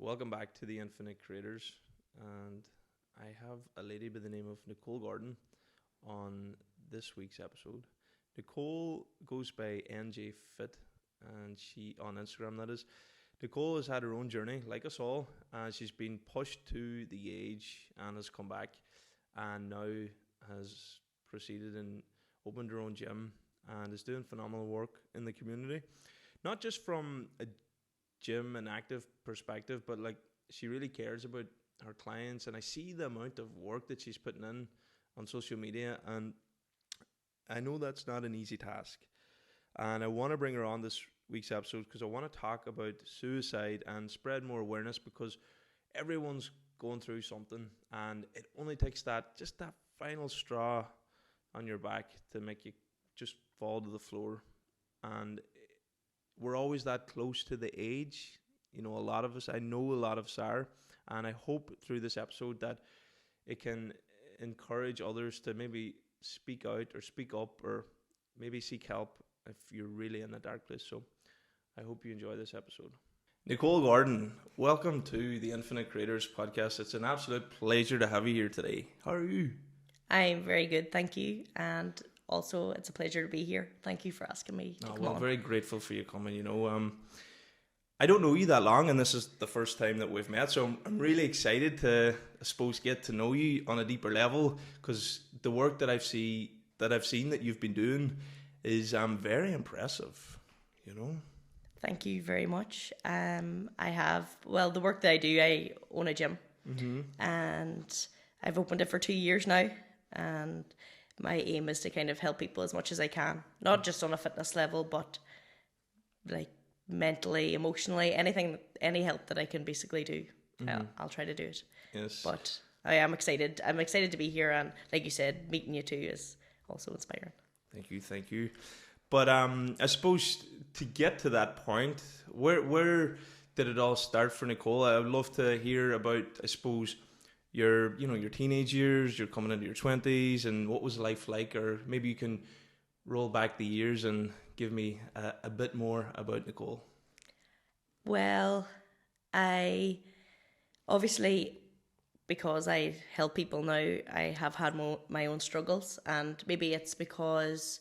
Welcome back to the Infinite Creators, and I have a lady by the name of Nicole Gordon on this week's episode. Nicole goes by NJ Fit, and she on Instagram that is. Nicole has had her own journey, like us all, and she's been pushed to the edge and has come back, and now has proceeded and opened her own gym and is doing phenomenal work in the community, not just from a gym and active perspective, but like she really cares about her clients, and I see the amount of work that she's putting in on social media, and I know that's not an easy task. And I want to bring her on this week's episode because I want to talk about suicide and spread more awareness, because everyone's going through something, and it only takes that final straw on your back to make you just fall to the floor. And we're always that close to the age. A lot of us, I know a lot of us are, and I hope through this episode that it can encourage others to maybe speak out or speak up or maybe seek help if you're really in a dark place. So I hope you enjoy this episode. Nicole Gordon, welcome to the Infinite Creators podcast. It's an absolute pleasure to have you here today. How are you? I'm very good, thank you. And also, it's a pleasure to be here. Thank you for asking me to come on. Very grateful for you coming. I don't know you that long, and this is the first time that we've met, so I'm really excited to, I suppose, get to know you on a deeper level, because the work that I've seen that you've been doing is very impressive. Thank you very much. The work that I own a gym, and I've opened it for 2 years now, and my aim is to kind of help people as much as I can, not just on a fitness level, but like mentally, emotionally, any help that I can basically do. I'll try to do it. Yes. But I am excited. I'm excited to be here, and like you said, meeting you too is also inspiring. Thank you. But I suppose to get to that point, where did it all start for Nicole? I would love to hear about, I suppose, your teenage years, you're coming into your 20s, and what was life like? Or maybe you can roll back the years and give me a bit more about Nicole. Well, I obviously, because I help people now, I have had my own struggles, and maybe it's because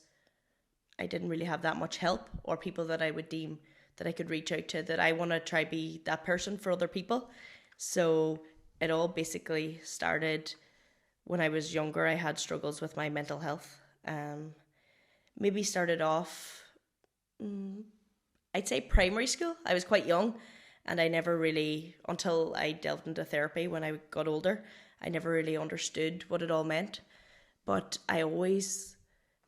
I didn't really have that much help or people that I would deem that I could reach out to, that I want to try be that person for other people. So it all basically started when I was younger. I had struggles with my mental health. Maybe started off, I'd say primary school. I was quite young, and I never really, until I delved into therapy when I got older, I never really understood what it all meant. But I always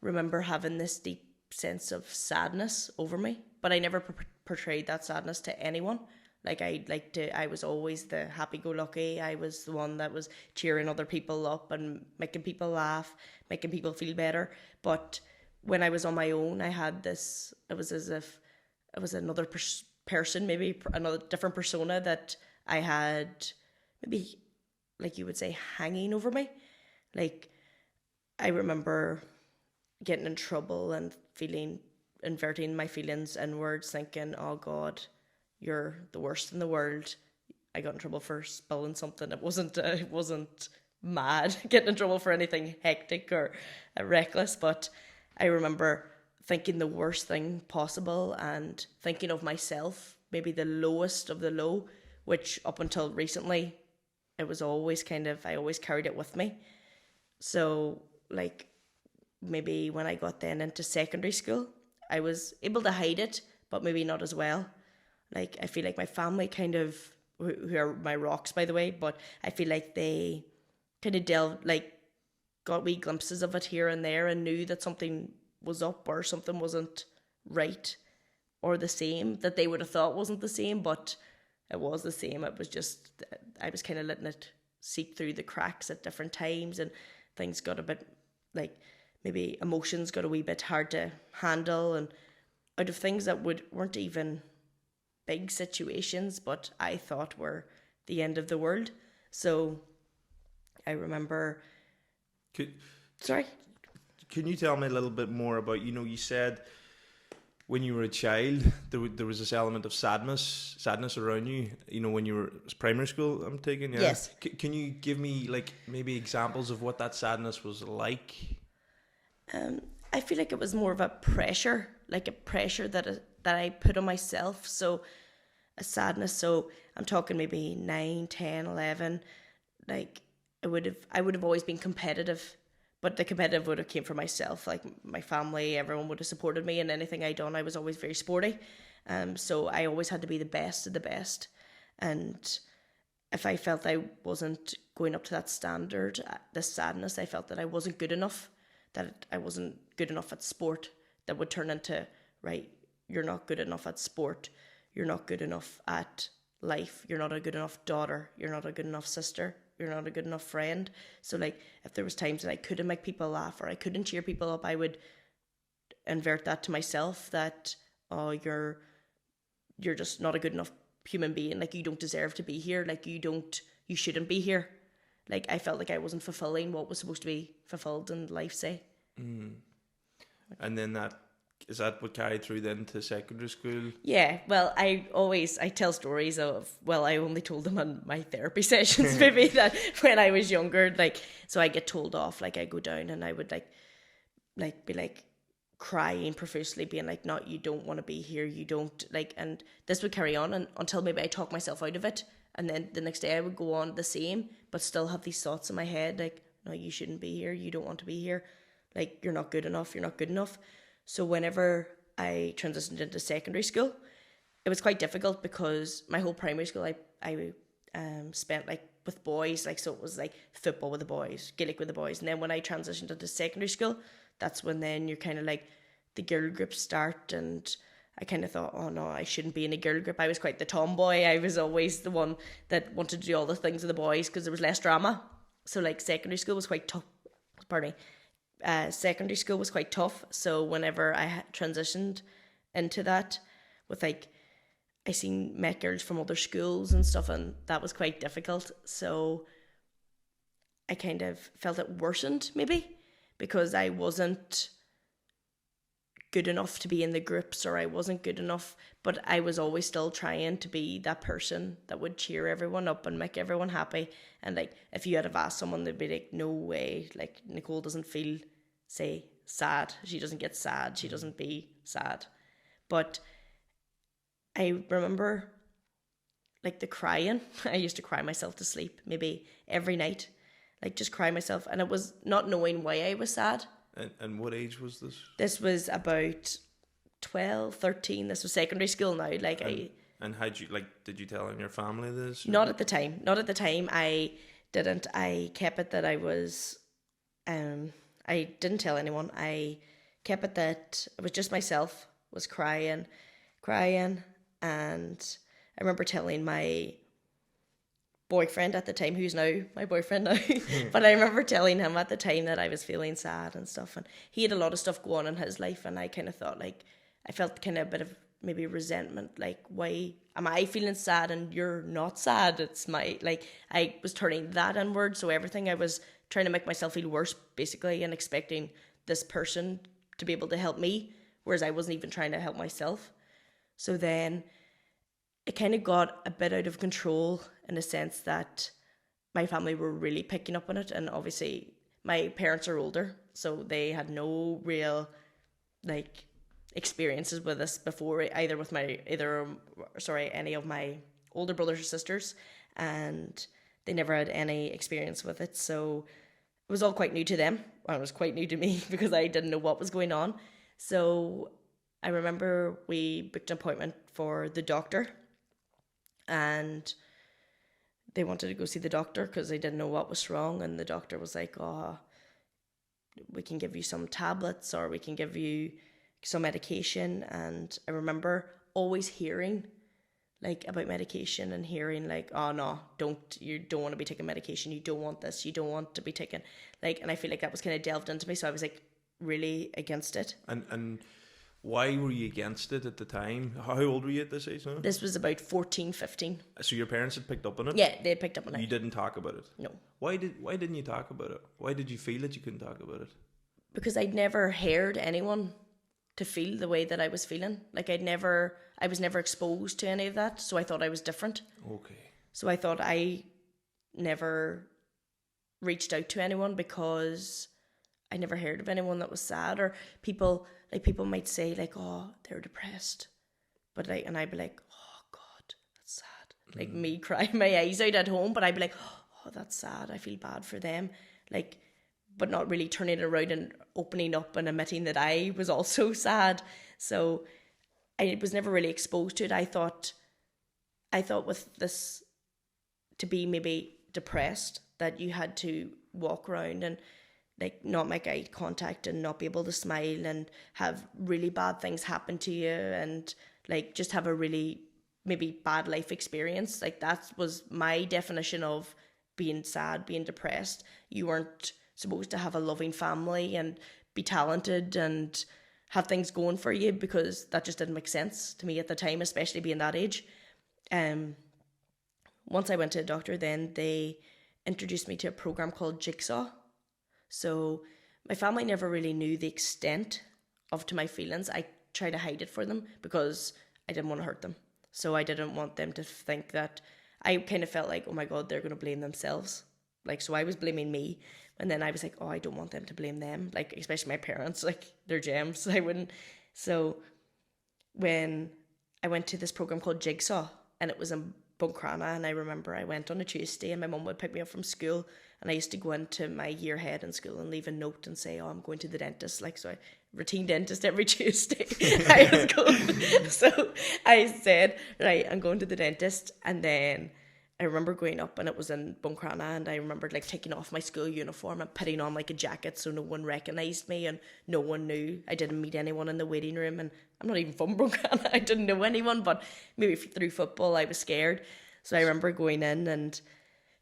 remember having this deep sense of sadness over me, but I never portrayed that sadness to anyone. I was always the happy-go-lucky. I was the one that was cheering other people up and making people laugh, making people feel better. But when I was on my own, I had this, it was as if it was another person, maybe another different persona that I had, maybe, like you would say, hanging over me. Like, I remember getting in trouble and inverting my feelings inwards, thinking, oh God, you're the worst in the world. I got in trouble for spilling something. It wasn't mad getting in trouble for anything hectic or reckless, but I remember thinking the worst thing possible and thinking of myself, maybe the lowest of the low, which up until recently, it was always I always carried it with me. So like maybe when I got then into secondary school, I was able to hide it, but maybe not as well. Like, I feel like my family who are my rocks, by the way, but I feel like they kind of got wee glimpses of it here and there and knew that something was up or something wasn't right or the same, that they would have thought wasn't the same, but it was the same. It was just, I was kind of letting it seep through the cracks at different times, and things got a bit, maybe emotions got a wee bit hard to handle, and out of things that weren't even big situations, but I thought were the end of the world. So I remember... Sorry? Can you tell me a little bit more about, you said when you were a child, there was this element of sadness around you. You know, when you were primary school, I'm taking. Yeah? Yes. Can you give me like maybe examples of what that sadness was like? I feel like it was more of a pressure, like a pressure that I put on myself. So a sadness. So I'm talking maybe 9, 10, 11. Like I would have always been competitive, but the competitive would have came from myself. Like my family, everyone would have supported me in anything I done. I was always very sporty, so I always had to be the best of the best. And if I felt I wasn't going up to that standard, the sadness, I felt that I wasn't good enough, that I wasn't good enough at sport. That would turn into, right, you're not good enough at sport. You're not good enough at life. You're not a good enough daughter. You're not a good enough sister. You're not a good enough friend. So like if there was times that I couldn't make people laugh or I couldn't cheer people up, I would invert that to myself that, oh, you're just not a good enough human being. Like you don't deserve to be here. Like you shouldn't be here. Like I felt like I wasn't fulfilling what was supposed to be fulfilled in life, say. And then is that what carried through then to secondary school? Yeah, well, I tell stories of, well, I only told them on my therapy sessions, maybe, that when I was younger, like, so I get told off, like, I go down and I would, be, like, crying profusely, being like, no, you don't want to be here, you don't, like, and this would carry on until maybe I talk myself out of it, and then the next day I would go on the same, but still have these thoughts in my head, like, no, you shouldn't be here, you don't want to be here, like, you're not good enough. So whenever I transitioned into secondary school, it was quite difficult because my whole primary school I spent like with boys, like, so it was like football with the boys, Gaelic with the boys, and then when I transitioned into secondary school, that's when then you're kind of like the girl groups start, and I kind of thought, oh no, I shouldn't be in a girl group. I was quite the tomboy. I was always the one that wanted to do all the things with the boys because there was less drama. So like secondary school was quite tough. Pardon me. Secondary school was quite tough, so whenever I transitioned into that, with like I met girls from other schools and stuff, and that was quite difficult, so I kind of felt it worsened maybe because I wasn't good enough to be in the groups, or I wasn't good enough, but I was always still trying to be that person that would cheer everyone up and make everyone happy. And like if you had have asked someone, they'd be like, no way, like Nicole doesn't feel, say, sad, she doesn't get sad, she doesn't be sad. But I remember like the crying. I used to cry myself to sleep maybe every night, like just cry myself, and it was not knowing why I was sad. And what age was this? This was about 12, 13. This was secondary school now. Like And did you tell in your family this? Not at the time. I didn't. I kept it that I was, I didn't tell anyone. I kept it that it was just myself was crying. And I remember telling my boyfriend at the time, who's now my boyfriend now, but I remember telling him at the time that I was feeling sad and stuff, and he had a lot of stuff going on in his life, and I kind of thought, like, I felt kind of a bit of maybe resentment, like, why am I feeling sad and you're not sad? It's my, like, I was turning that inward, so everything I was trying to make myself feel worse, basically, and expecting this person to be able to help me, whereas I wasn't even trying to help myself. So then it kind of got a bit out of control in the sense that my family were really picking up on it, and obviously my parents are older, so they had no real like experiences with this before, either with any of my older brothers or sisters, and they never had any experience with it, so it was all quite new to them. Well, it was quite new to me because I didn't know what was going on. So I remember we booked an appointment for the doctor, and they wanted to go see the doctor because they didn't know what was wrong, and the doctor was like, oh, we can give you some tablets or we can give you some medication. And I remember always hearing like about medication and hearing like, oh no, you don't want to be taking medication, you don't want this, you don't want to be taking, like, and I feel like that was kind of delved into me, so I was like really against it. And why were you against it at the time? How old were you at this age now? This was about 14, 15. So your parents had picked up on it? Yeah, they had picked up on it. You didn't talk about it? No. Why didn't you talk about it? Why did you feel that you couldn't talk about it? Because I'd never heard anyone to feel the way that I was feeling. Like I was never exposed to any of that, so I thought I was different. Okay. So I thought I never reached out to anyone because I never heard of anyone that was sad, or people might say like, oh, they're depressed, but like, and I'd be like, oh God, that's sad. Like me crying my eyes out at home, but I'd be like, oh, that's sad. I feel bad for them. Like, but not really turning it around and opening up and admitting that I was also sad. So I was never really exposed to it. I thought with this, to be maybe depressed, that you had to walk around and like not make eye contact and not be able to smile and have really bad things happen to you and like just have a really maybe bad life experience. Like that was my definition of being sad, being depressed. You weren't supposed to have a loving family and be talented and have things going for you, because that just didn't make sense to me at the time, especially being that age. Once I went to a doctor, then they introduced me to a program called Jigsaw. So my family never really knew the extent to my feelings. I tried to hide it for them because I didn't want to hurt them. So I didn't want them to think that, I kind of felt like, oh my God, they're going to blame themselves. Like, so I was blaming me. And then I was like, oh, I don't want them to blame them. Like, especially my parents, like they're gems. I wouldn't. So when I went to this program called Jigsaw, and it was in Buncrana, and I remember I went on a Tuesday and my mum would pick me up from school, and I used to go into my year head in school and leave a note and say, oh, I'm going to the dentist. Like, so I routine dentist every Tuesday. I was going. So I said, right, I'm going to the dentist. And then I remember going up, and it was in Buncrana, and I remembered like taking off my school uniform and putting on like a jacket so no one recognised me and no one knew. I didn't meet anyone in the waiting room, and I'm not even from Buncrana. I didn't know anyone, but maybe through football I was scared. So I remember going in and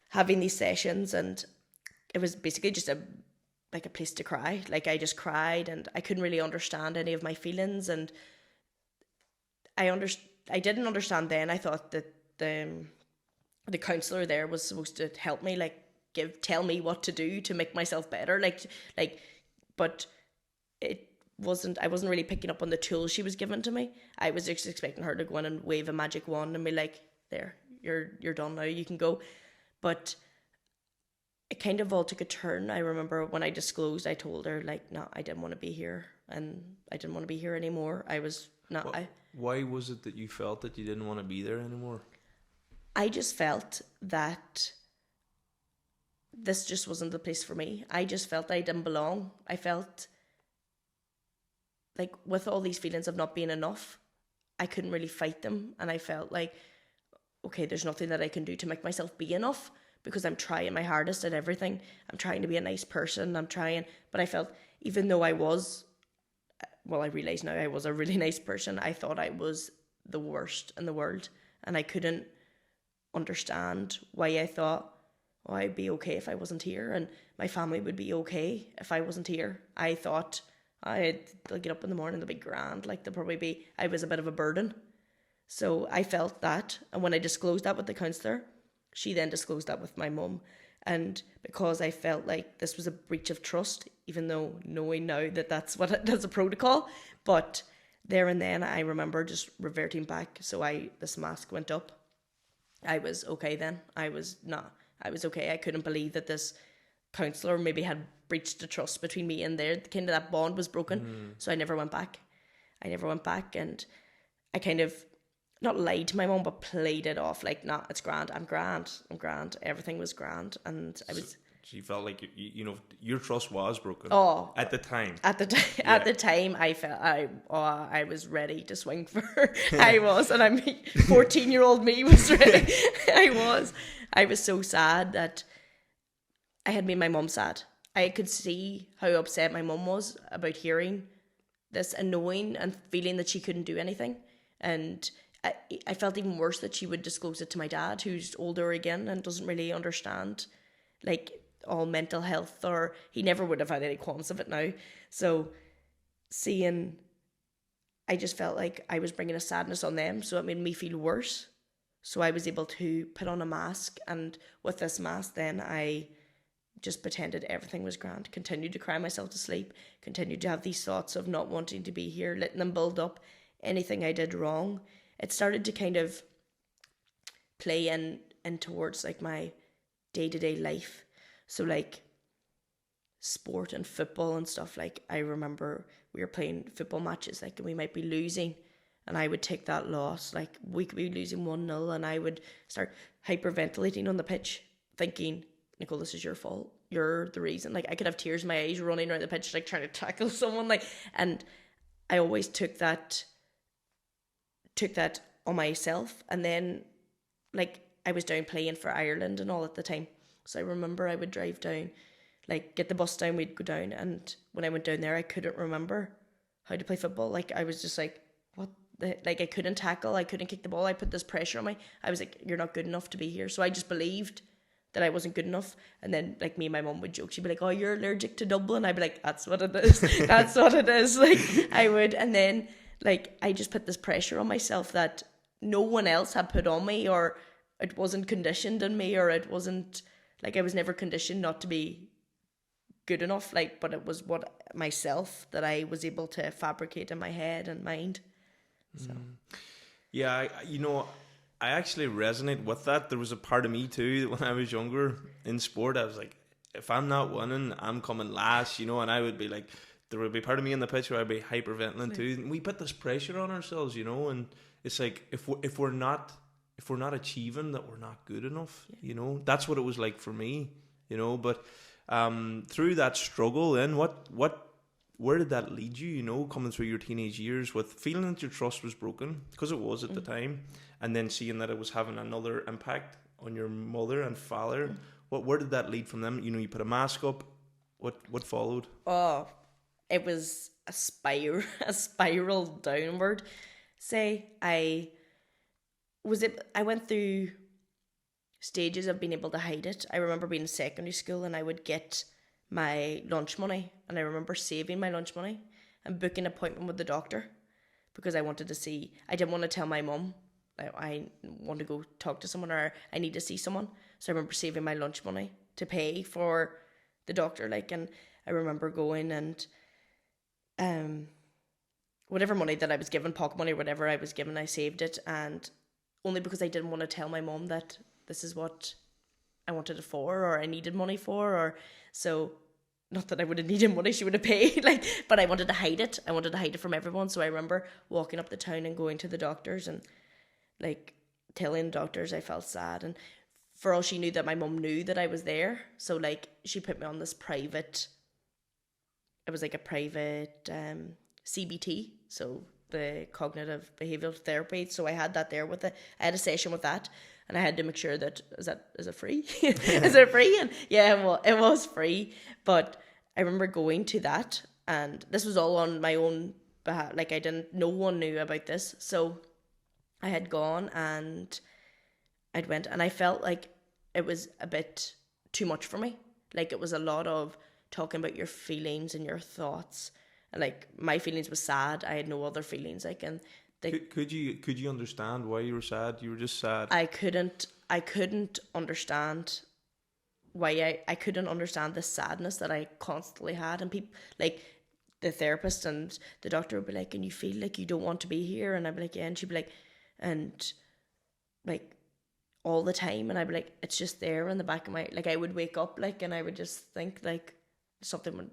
having these sessions, and it was basically just a place to cry. Like I just cried, and I couldn't really understand any of my feelings, and I didn't understand then. I thought that the counsellor there was supposed to help me, like tell me what to do to make myself better, but it wasn't. I wasn't really picking up on the tools she was giving to me. I was just expecting her to go in and wave a magic wand and be like, there, you're done now, you can go. But it kind of all took a turn. I remember when I disclosed, I told her like, no, I didn't want to be here, and I didn't want to be here anymore. I was not. Why was it that you felt that you didn't want to be there anymore? I just felt that this just wasn't the place for me. I just felt I didn't belong. I felt like with all these feelings of not being enough, I couldn't really fight them. And I felt like, okay, there's nothing that I can do to make myself be enough, because I'm trying my hardest at everything. I'm trying to be a nice person. But I felt, even though I realize now I was a really nice person, I thought I was the worst in the world. And I couldn't understand why I thought, oh, I'd be okay if I wasn't here, and my family would be okay if I wasn't here. I thought they'll get up in the morning, they'll be grand, like I was a bit of a burden. So I felt that, and when I disclosed that with the counsellor, she then disclosed that with my mum. And because I felt like this was a breach of trust, even though knowing now that that's a protocol, but there and then I remember just reverting back. So this mask went up. I was okay then. I was okay. I couldn't believe that this counsellor maybe had breached the trust between me and there. Kind of that bond was broken. So I never went back. And I kind of not lied to my mum, but played it off like, nah, it's grand. I'm grand. Everything was grand. And I was... She felt like, your trust was broken. Oh. At the time. At the time, I felt I was ready to swing for her. I was, and 14-year-old me was ready. I was so sad that I had made my mum sad. I could see how upset my mum was about hearing this and knowing and feeling that she couldn't do anything. And I felt even worse that she would disclose it to my dad, who's older again and doesn't really understand, like, all mental health, or he never would have had any qualms of it now. So I just felt like I was bringing a sadness on them, so it made me feel worse. So I was able to put on a mask, and with this mask then I just pretended everything was grand, continued to cry myself to sleep, continued to have these thoughts of not wanting to be here, letting them build up. Anything I did wrong, it started to kind of play in towards like my day-to-day life. So like sport and football and stuff, like I remember we were playing football matches, like, and we might be losing, and I would take that loss, like we could be losing 1-0, and I would start hyperventilating on the pitch, thinking, Nicole, this is your fault, you're the reason. Like I could have tears in my eyes running around the pitch, like trying to tackle someone, like, and I always took that on myself. And then like I was down playing for Ireland and all at the time, so I remember I would drive down, like get the bus down, we'd go down, and when I went down there I couldn't remember how to play football. Like I was just like, what the, like I couldn't tackle, I couldn't kick the ball, I put this pressure on me. I was like, you're not good enough to be here. So I just believed that I wasn't good enough. And then like me and my mum would joke, she'd be like, oh, you're allergic to Dublin. I'd be like, that's what it is. That's what it is. Like I would. And then like I just put this pressure on myself that no one else had put on me, or it wasn't conditioned in me, or it wasn't, like I was never conditioned not to be good enough, like, but it was what myself that I was able to fabricate in my head and mind. So yeah, I actually resonate with that. There was a part of me too that when I was younger in sport, I was like, if I'm not winning, I'm coming last, and I would be like, there would be part of me in the pitch where I'd be hyperventilating too. And we put this pressure on ourselves, and it's like if we're not achieving that, we're not good enough. That's what it was like for me. But through that struggle, then where did that lead you? Coming through your teenage years with feeling that your trust was broken, because it was at the time, and then seeing that it was having another impact on your mother and father. Where did that lead from them? You put a mask up. What followed? Oh, it was a spiral downward. I went through stages of being able to hide it. I remember being in secondary school and I would get my lunch money, and I remember saving my lunch money and booking an appointment with the doctor because I wanted to see. I didn't want to tell my mum I want to go talk to someone, or I need to see someone. So I remember saving my lunch money to pay for the doctor, and I remember going and whatever money that I was given, pocket money or whatever I was given, I saved it, and only because I didn't want to tell my mum that this is what I wanted it for, or I needed money for, or so. Not that I would have needed money, she would have paid, but I wanted to hide it. I wanted to hide it from everyone. So I remember walking up the town and going to the doctors and telling the doctors I felt sad. And for all she knew, that my mum knew that I was there. So she put me on this private, it was like a private CBT, so the cognitive behavioural therapy. So I had that there with it. I had a session with that, and I had to make sure that is it free? Is it free? And yeah, well, it was free. But I remember going to that, and this was all on my own behalf. No one knew about this. So I had gone and I'd went, and I felt like it was a bit too much for me. It was a lot of talking about your feelings and your thoughts. And my feelings was sad. I had no other feelings. And could you understand why you were sad? You were just sad. I couldn't understand why I couldn't understand the sadness that I constantly had. And people the therapist and the doctor would be like, and you feel like you don't want to be here? And I'd be like, yeah. And she'd be like, and all the time. And I'd be like, it's just there in the back of my, I would wake up and I would just think something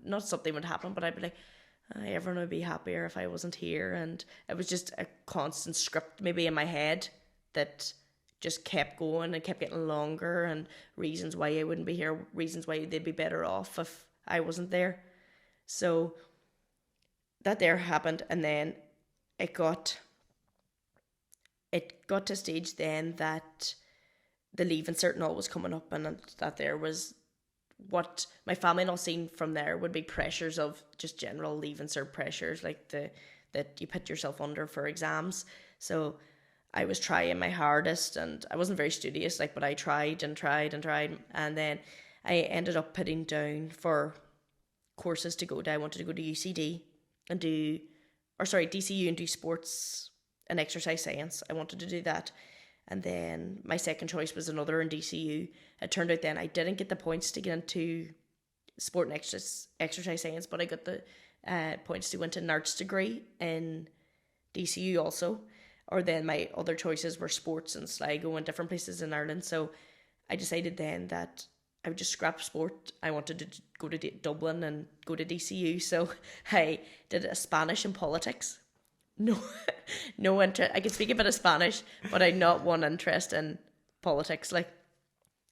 would happen, but I'd be like, everyone would be happier if I wasn't here. And it was just a constant script maybe in my head that just kept going and kept getting longer, and reasons why I wouldn't be here, reasons why they'd be better off if I wasn't there. So that there happened, and then it got to a stage then that the leaving cert and all was coming up, and that there was what my family and all seen from there would be pressures of just general leaving cert pressures, that you put yourself under for exams. So I was trying my hardest, and I wasn't very studious, but I tried and tried and tried, and then I ended up putting down for courses to go to. I wanted to go to UCD and DCU and do sports and exercise science. I wanted to do that. And then my second choice was another in DCU. It turned out then I didn't get the points to get into sport and exercise science, but I got the points to go into an arts degree in DCU also. Or then my other choices were sports and Sligo and different places in Ireland. So I decided then that I would just scrap sport. I wanted to go to Dublin and go to DCU. So I did a Spanish and politics. No, no interest. I could speak a bit of Spanish, but I had not one interest in politics. Like,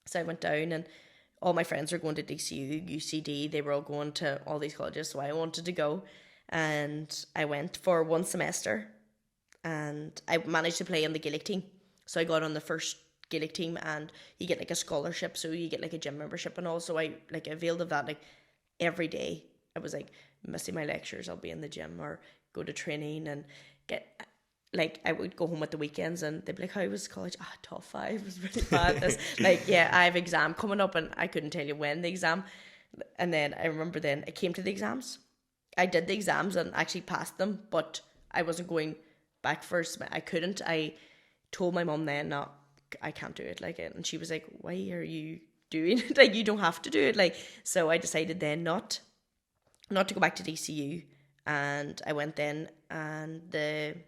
so I went down, and all my friends were going to DCU, UCD. They were all going to all these colleges, so I wanted to go, and I went for one semester, and I managed to play on the Gaelic team. So I got on the first Gaelic team, and you get like a scholarship, so you get like a gym membership and all. So I like availed of that. Like every day, I was like missing my lectures. I'll be in the gym or go to training and get. Like I would go home at the weekends, and they'd be like, "How was college?" Top 5 was really bad. This like yeah, I have exam coming up, and I couldn't tell you when the exam. And then I remember then I came to the exams. I did the exams and actually passed them, but I wasn't going back first. I couldn't. I told my mum then, no, I can't do it. Like, and she was like, "Why are you doing it? Like, you don't have to do it." Like, so I decided then not to go back to DCU, and I went then, and the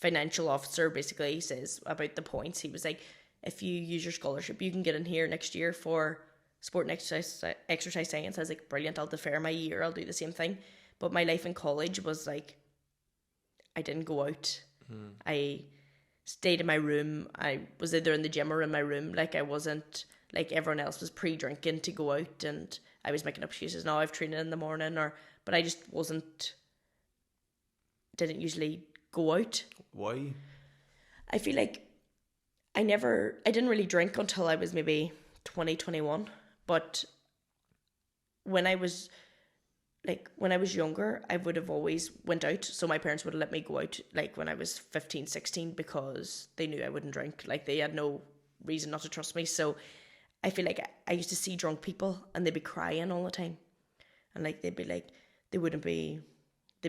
financial officer basically says about the points. He was like, "If you use your scholarship, you can get in here next year for sport and exercise science." I was like, "Brilliant! I'll defer my year. I'll do the same thing." But my life in college was like, I didn't go out. I stayed in my room. I was either in the gym or in my room. Like I wasn't like everyone else was pre-drinking to go out, and I was making up excuses. Now I've training in the morning, but I just didn't usually go out. Why? I feel like I didn't really drink until I was maybe 20, 21. But when I was younger, I would have always went out. So my parents would have let me go out like when I was 15, 16 because they knew I wouldn't drink. Like they had no reason not to trust me. So I feel like I used to see drunk people and they'd be crying all the time. And like they'd be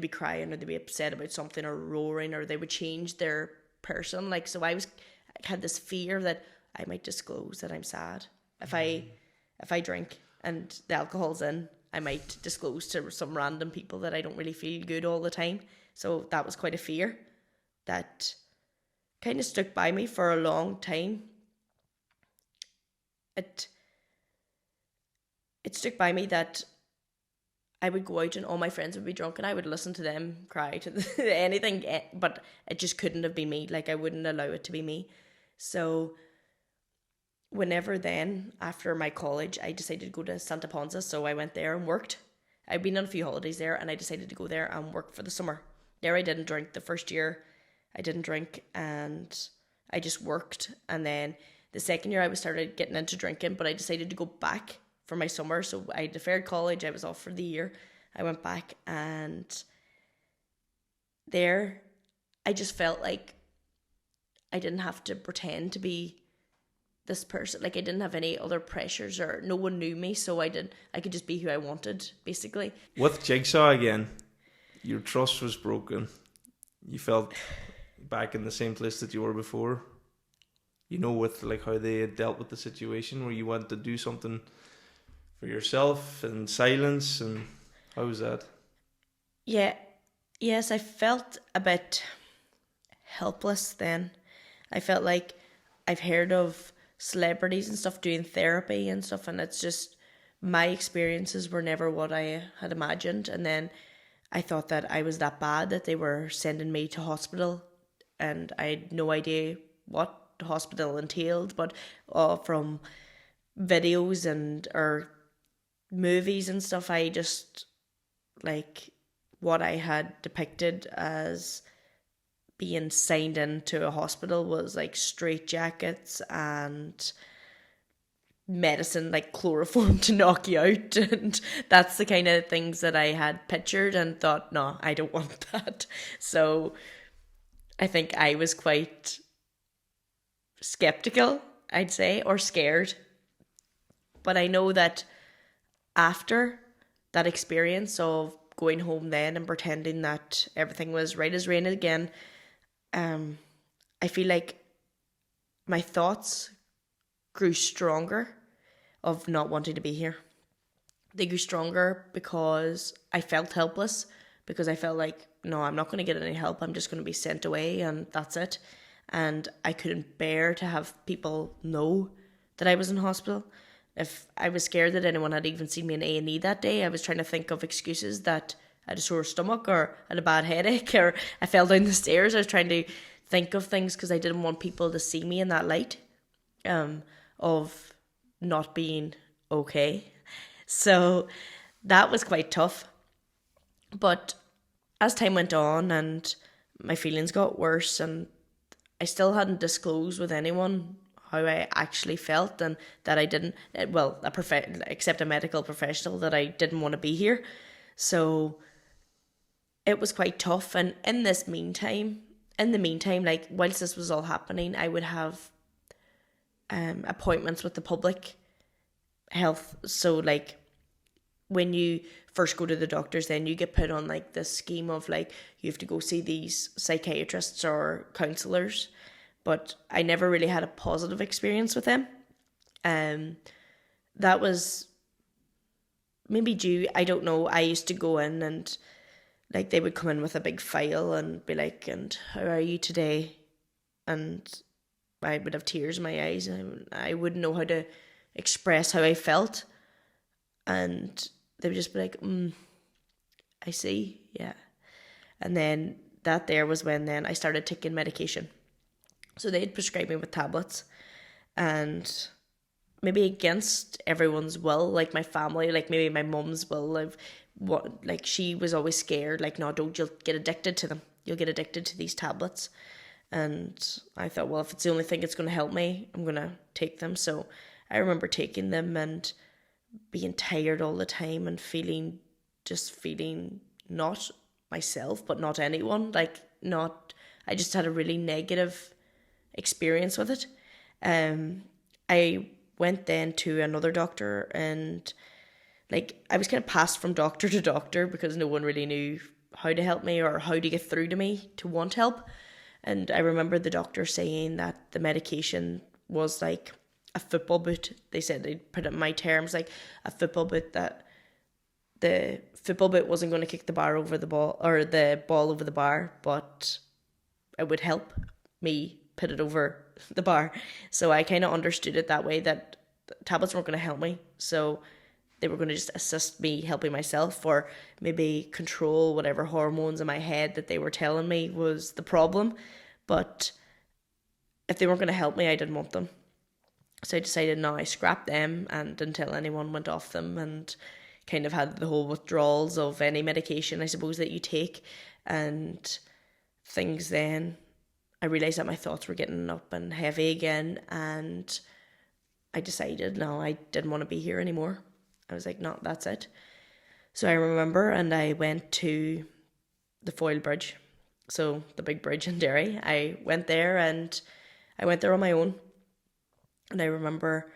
crying or they'd be upset about something or roaring, or they would change their person. Like, so I had this fear that I might disclose that I'm sad. If I drink and the alcohol's in, I might disclose to some random people that I don't really feel good all the time. So that was quite a fear that kind of stuck by me for a long time. It stuck by me that I would go out and all my friends would be drunk and I would listen to them cry to anything, but it just couldn't have been me. Like I wouldn't allow it to be me. So whenever then, after my college, I decided to go to Santa Ponsa. So I went there and worked. I'd been on a few holidays there and I decided to go there and work for the summer. There I didn't drink. The first year I didn't drink and I just worked. And then the second year I started getting into drinking, but I decided to go back for my summer. So I deferred college. I was off for the year. I went back, and there I just felt like I didn't have to pretend to be this person. Like I didn't have any other pressures, or no one knew me, so I could just be who I wanted, basically. With Jigsaw again, your trust was broken. You felt back in the same place that you were before. You know, with like how they had dealt with the situation where you wanted to do something for yourself in silence, and how was that? Yeah, yes, I felt a bit helpless then. I felt like I've heard of celebrities and stuff doing therapy and stuff, and it's just my experiences were never what I had imagined. And then I thought that I was that bad that they were sending me to hospital, and I had no idea what the hospital entailed, but from videos or movies and stuff, I just like what I had depicted as being signed into a hospital was like straitjackets and medicine, like chloroform to knock you out, and that's the kind of things that I had pictured and thought, no, I don't want that. So I think I was quite skeptical, I'd say, or scared. But I know that after that experience of going home then and pretending that everything was right as rain again, I feel like my thoughts grew stronger of not wanting to be here. They grew stronger because I felt helpless, because I felt like, no, I'm not going to get any help. I'm just going to be sent away and that's it. And I couldn't bear to have people know that I was in hospital. If I was scared that anyone had even seen me in A&E that day, I was trying to think of excuses that I had a sore stomach or had a bad headache or I fell down the stairs. I was trying to think of things because I didn't want people to see me in that light of not being okay. So that was quite tough. But as time went on and my feelings got worse and I still hadn't disclosed with anyone how I actually felt and that I didn't, well, except a medical professional, that I didn't want to be here. So it was quite tough. And in the meantime, like whilst this was all happening, I would have appointments with the public health. So like when you first go to the doctors, then you get put on like this scheme of like you have to go see these psychiatrists or counselors, but I never really had a positive experience with them. That was maybe due, I don't know. I used to go in and like they would come in with a big file and be like, and how are you today? And I would have tears in my eyes and I wouldn't know how to express how I felt. And they would just be like, I see, yeah. And then that there was when then I started taking medication. So they'd prescribe me with tablets, and maybe against everyone's will, like my family, like maybe my mum's will, like she was always scared, like, no, don't, you'll get addicted to them. You'll get addicted to these tablets. And I thought, well, if it's the only thing that's going to help me, I'm going to take them. So I remember taking them and being tired all the time and feeling not myself, but not anyone, I just had a really negative experience with it. I went then to another doctor and like I was kind of passed from doctor to doctor because no one really knew how to help me or how to get through to me to want help. And I remember the doctor saying that the medication was like a football boot. They said, they'd put it in my terms, like a football boot, that the football boot wasn't going to kick the bar over the ball or the ball over the bar, but it would help me put it over the bar. So I kind of understood it that way, that tablets weren't going to help me. So they were going to just assist me helping myself, or maybe control whatever hormones in my head that they were telling me was the problem. But if they weren't going to help me, I didn't want them. So I decided, no, I scrapped them and until anyone went off them, and kind of had the whole withdrawals of any medication, I suppose, that you take and things. Then I realised that my thoughts were getting up and heavy again, and I decided, no, I didn't want to be here anymore. I was like, no, that's it. So I remember, and I went to the Foyle Bridge, so the big bridge in Derry. I went there on my own. And I remember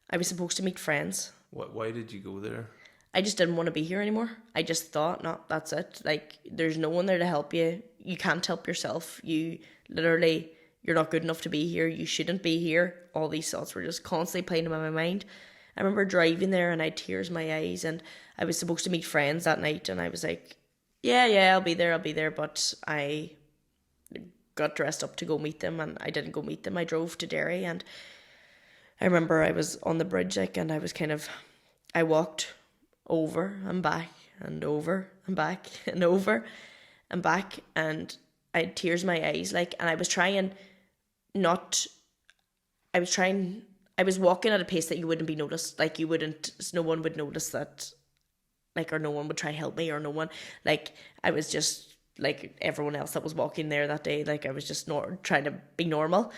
I was supposed to meet friends. Why did you go there? I just didn't want to be here anymore. I just thought, no, that's it. Like, there's no one there to help you. You can't help yourself. You're not good enough to be here. You shouldn't be here. All these thoughts were just constantly playing in my mind. I remember driving there and I had tears in my eyes, and I was supposed to meet friends that night, and I was like, yeah, I'll be there. But I got dressed up to go meet them, and I didn't go meet them. I drove to Derry, and I remember I was on the bridge, and I walked over and back and over and back and over and back, and I had tears in my eyes, and I was walking at a pace that you wouldn't be noticed, no one would notice that, or no one would try to help me, or no one, I was just like everyone else that was walking there that day, I was just trying to be normal,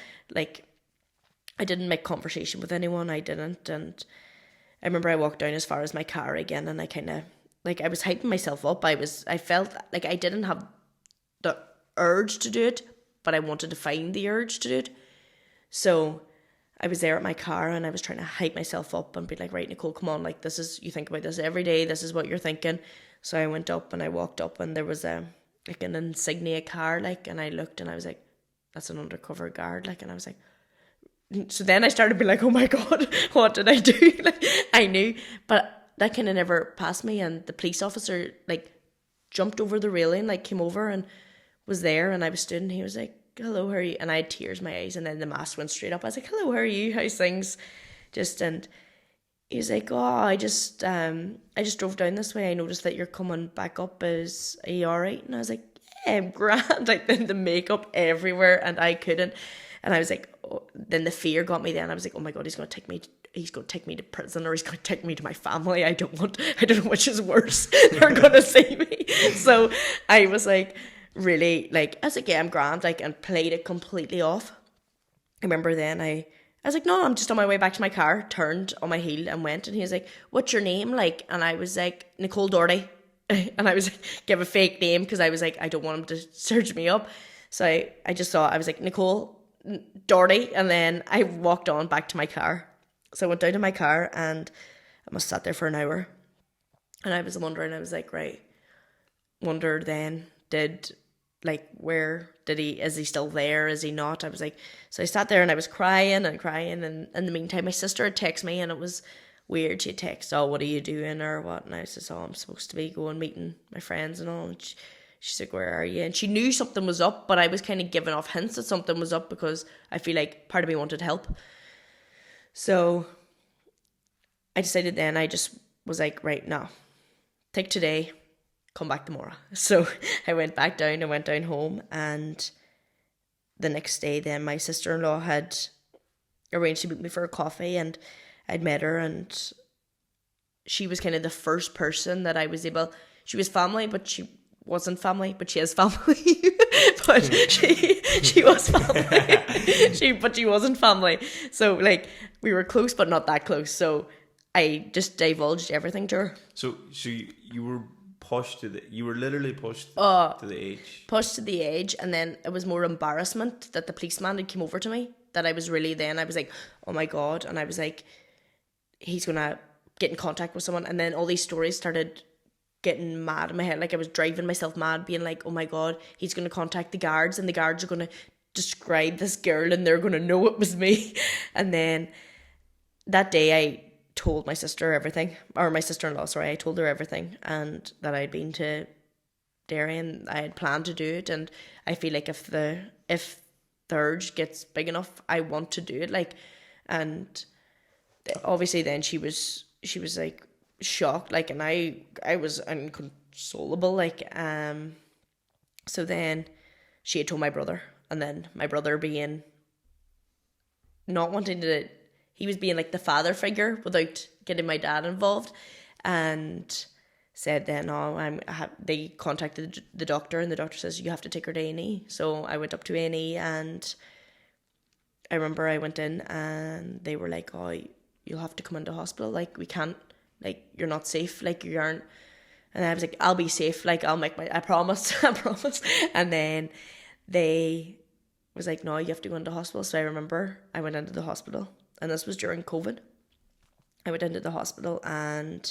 I didn't make conversation with anyone. I didn't. And I remember I walked down as far as my car again, and I kind of, I was hyping myself up. I felt like I didn't have the urge to do it, but I wanted to find the urge to do it. So I was there at my car, and I was trying to hype myself up and be like, right, Nicole, come on. You think about this every day. This is what you're thinking. So I went up and I walked up, and there was an insignia car, and I looked and I was like, that's an undercover guard. And I was like, so then I started being like, oh my God, what did I do? I knew. But that kind of never passed me. And the police officer like jumped over the railing, like came over and was there, and I was stood, and he was like, hello, how are you? And I had tears in my eyes, and then the mask went straight up. I was like, hello, how are you? How's things? And he was like, oh, I just drove down this way. I noticed that you're coming back up. Are you all right? And I was like, yeah, I'm grand. Like, then the makeup everywhere, and I couldn't. And I was like, oh. Then the fear got me. Then I was like, oh my God, he's going to take me to prison, or he's going to take me to my family. I don't know which is worse. They're going to see me. So I was like, really, like, I was like, yeah, I'm grand, like, and played it completely off. I remember then I was like, no, I'm just on my way back to my car, turned on my heel and went. And he was like, what's your name? Like, and I was like, Nicole Doherty. And I was like, give a fake name, because I was like, I don't want him to search me up. So I just thought, I was like, Nicole Doherty. And then I walked on back to my car. So I went down to my car, and I must have sat there for an hour. And I was wondering, I was like, right, wonder then, is he still there? Is he not? I was like, so I sat there and I was crying. And in the meantime, my sister had texted me, and it was weird. She texted, oh, what are you doing or what? And I said, oh, I'm supposed to be going meeting my friends and all. And she's like, where are you? And she knew something was up, but I was kind of giving off hints that something was up, because I feel like part of me wanted help. So I decided then, I just was like, right, no, take today, come back tomorrow. So I went back down, I went down home, and the next day then my sister-in-law had arranged to meet me for a coffee, and I'd met her, and she was kind of the first person that I was able, she was family, but she wasn't family, but she is family. But she was family. But she wasn't family. So like, we were close, but not that close. So I just divulged everything to her. So you were you were literally pushed to the edge. Pushed to the edge, and then it was more embarrassment that the policeman had come over to me, that I was like, oh my God. And I was like, he's gonna get in contact with someone. And then all these stories started getting mad in my head. Like, I was driving myself mad, being like, oh my God, he's gonna contact the guards, and the guards are gonna describe this girl, and they're gonna know it was me. And then that day I told my sister everything, or my sister-in-law, sorry, I told her everything, and that I'd been to Derry and I had planned to do it. And I feel like if the urge gets big enough, I want to do it. Like, and obviously then she was like shocked, like, and I was inconsolable, like, so then she had told my brother, and then my brother, being not wanting to, he was being like the father figure without getting my dad involved, and said then, oh, they contacted the doctor, and the doctor says, you have to take her to A&E. So I went up to A&E, and I remember I went in, and they were like, oh, you'll have to come into hospital, like, we can't, like, you're not safe, like, you aren't. And I was like, I'll be safe, like, I promise. I promise. And then they was like, no, you have to go into hospital. So I remember I went into the hospital, and this was during COVID. I went into the hospital, and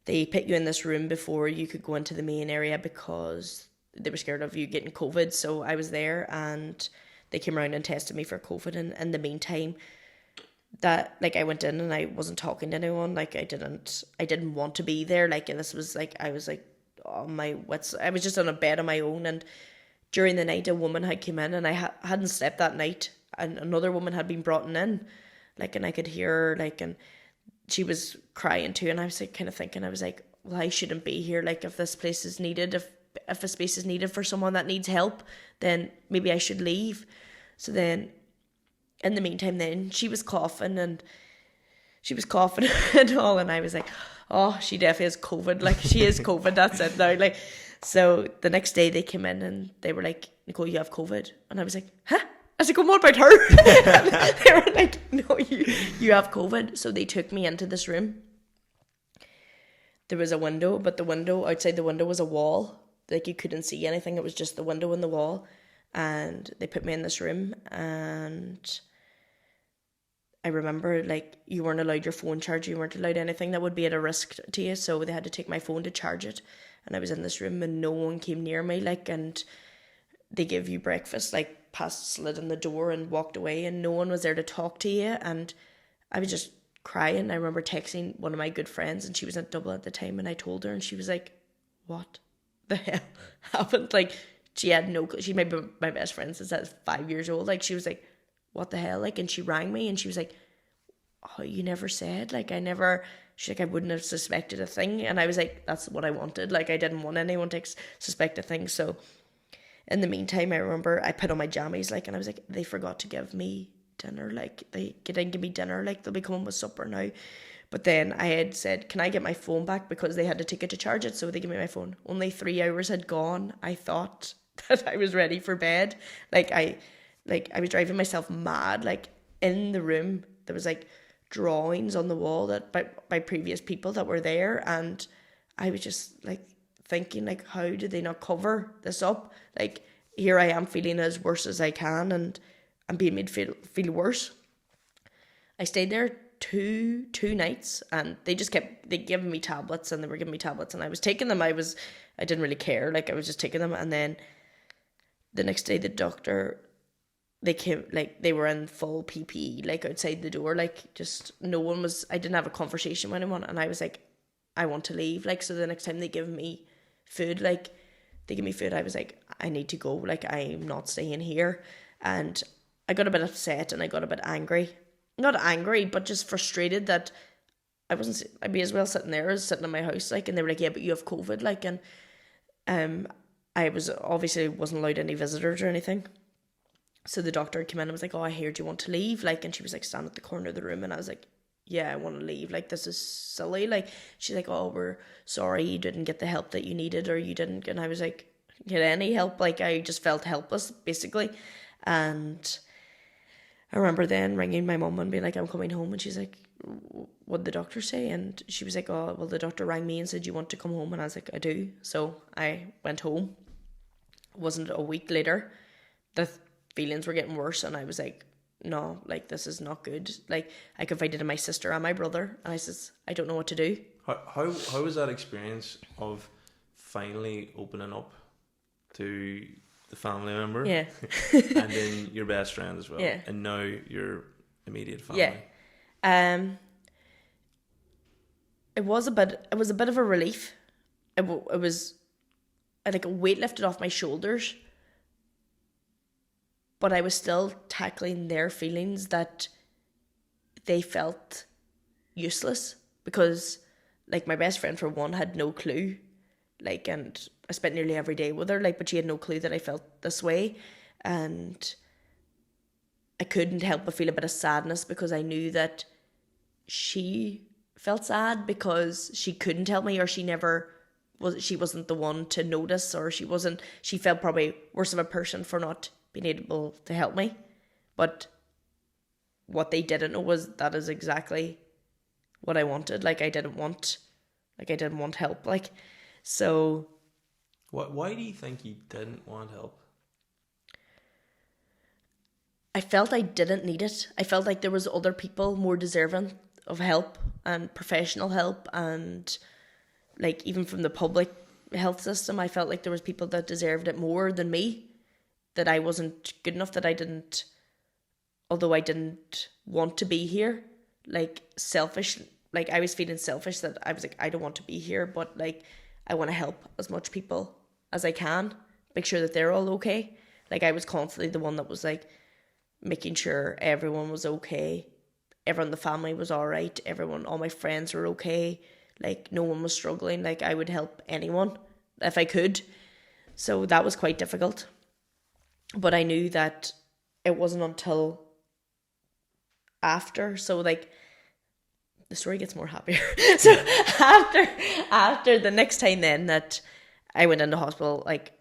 they put you in this room before you could go into the main area, because they were scared of you getting COVID. So I was there, and they came around and tested me for COVID. And in the meantime, that, like, I went in and I wasn't talking to anyone. Like, I didn't want to be there. Like, and this was like, I was like, oh, my wits. I was just on a bed on my own, and during the night a woman had come in, and I hadn't slept that night, and another woman had been brought in, like, and I could hear her, like, and she was crying too. And I was like, kind of thinking, I was like, well, I shouldn't be here. Like, if this place is needed, if a space is needed for someone that needs help, then maybe I should leave. So then, in the meantime, then she was coughing and all, and I was like, oh, she definitely has COVID. Like, she is COVID, that's it now. Like, so the next day they came in and they were like, Nicole, you have COVID. And I was like, huh? I was like, what about her? They were like, no, you have COVID. So they took me into this room. There was a window, but outside the window was a wall. Like, you couldn't see anything. It was just the window and the wall. And they put me in this room, and I remember, like, you weren't allowed your phone charger, you weren't allowed anything that would be at a risk to you, so they had to take my phone to charge it. And I was in this room, and no one came near me, like, and they give you breakfast, like, slid in the door and walked away, and no one was there to talk to you. And I was just crying. I remember texting one of my good friends, and she was in Dublin at the time, and I told her, and she was like, what the hell happened? Like, she had no clue. She might be my best friend since I was 5 years old. Like, she was like, what the hell? Like, and she rang me, and she was like, oh, you never said? Like, she's like, I wouldn't have suspected a thing. And I was like, that's what I wanted. Like, I didn't want anyone to suspect a thing. So in the meantime, I remember I put on my jammies, like, and I was like, they forgot to give me dinner. Like, they didn't give me dinner. Like, they'll be coming with supper now. But then I had said, can I get my phone back? Because they had to take it to charge it. So they gave me my phone. Only 3 hours had gone. I thought that I was ready for bed. I was driving myself mad. Like, in the room, there was like drawings on the wall that by previous people that were there, and I was just like thinking, like, how did they not cover this up? Like, here I am feeling as worse as I can, and I'm being made feel worse. I stayed there two nights, and they giving me tablets, and they were giving me tablets, and I was taking them. I didn't really care, like, I was just taking them. And then the next day, the doctor, they came, like, they were in full PPE, like, outside the door, like, just no one was. I didn't have a conversation with anyone, and I was like, I want to leave. Like, so the next time they give me food, like, they give me food, I was like, I need to go, like, I'm not staying here. And I got a bit upset, and I got a bit angry. Not angry, but just frustrated that I'd be as well sitting there as sitting in my house, like, and they were like, yeah, but you have COVID, like, and I wasn't allowed any visitors or anything. So the doctor came in and was like, oh, I heard you want to leave, like, and she was like standing at the corner of the room, and I was like, yeah, I want to leave, like, this is silly. Like, she's like, oh, we're sorry you didn't get the help that you needed, or you didn't. And I was like, get any help? Like, I just felt helpless, basically. And I remember then ringing my mum and being like, I'm coming home, and she's like, what did the doctor say? And she was like, oh, well, the doctor rang me and said you want to come home. And I was like, I do. So I went home. It wasn't a week later, the feelings were getting worse, and I was like, no, like, this is not good. Like, I confided in my sister and my brother, and I says, I don't know what to do. How was that experience of finally opening up to the family member? Yeah. And then your best friend as well. Yeah. And now your immediate family. Yeah. It was a bit of a relief. It was like a weight lifted off my shoulders. But I was still tackling their feelings that they felt useless, because, like, my best friend, for one, had no clue, like, and I spent nearly every day with her, like, but she had no clue that I felt this way, and I couldn't help but feel a bit of sadness, because I knew that she felt sad because she couldn't tell me, or she wasn't the one to notice, or she felt probably worse of a person for not being able to help me. But what they didn't know was that is exactly what I wanted. Like, I didn't want help. Like, so. Why do you think you didn't want help? I felt I didn't need it. I felt like there was other people more deserving of help, and professional help, and, like, even from the public health system, I felt like there was people that deserved it more than me. That I wasn't good enough, although I didn't want to be here, like, selfish, like, I was feeling selfish, that I was like, I don't want to be here, but, like, I want to help as much people as I can, make sure that they're all okay. Like, I was constantly the one that was, like, making sure everyone was okay, everyone in the family was all right, all my friends were okay, like, no one was struggling. Like, I would help anyone if I could. So that was quite difficult. But I knew that it wasn't until after, so, like, the story gets more happier. So after the next time then that I went into hospital, like,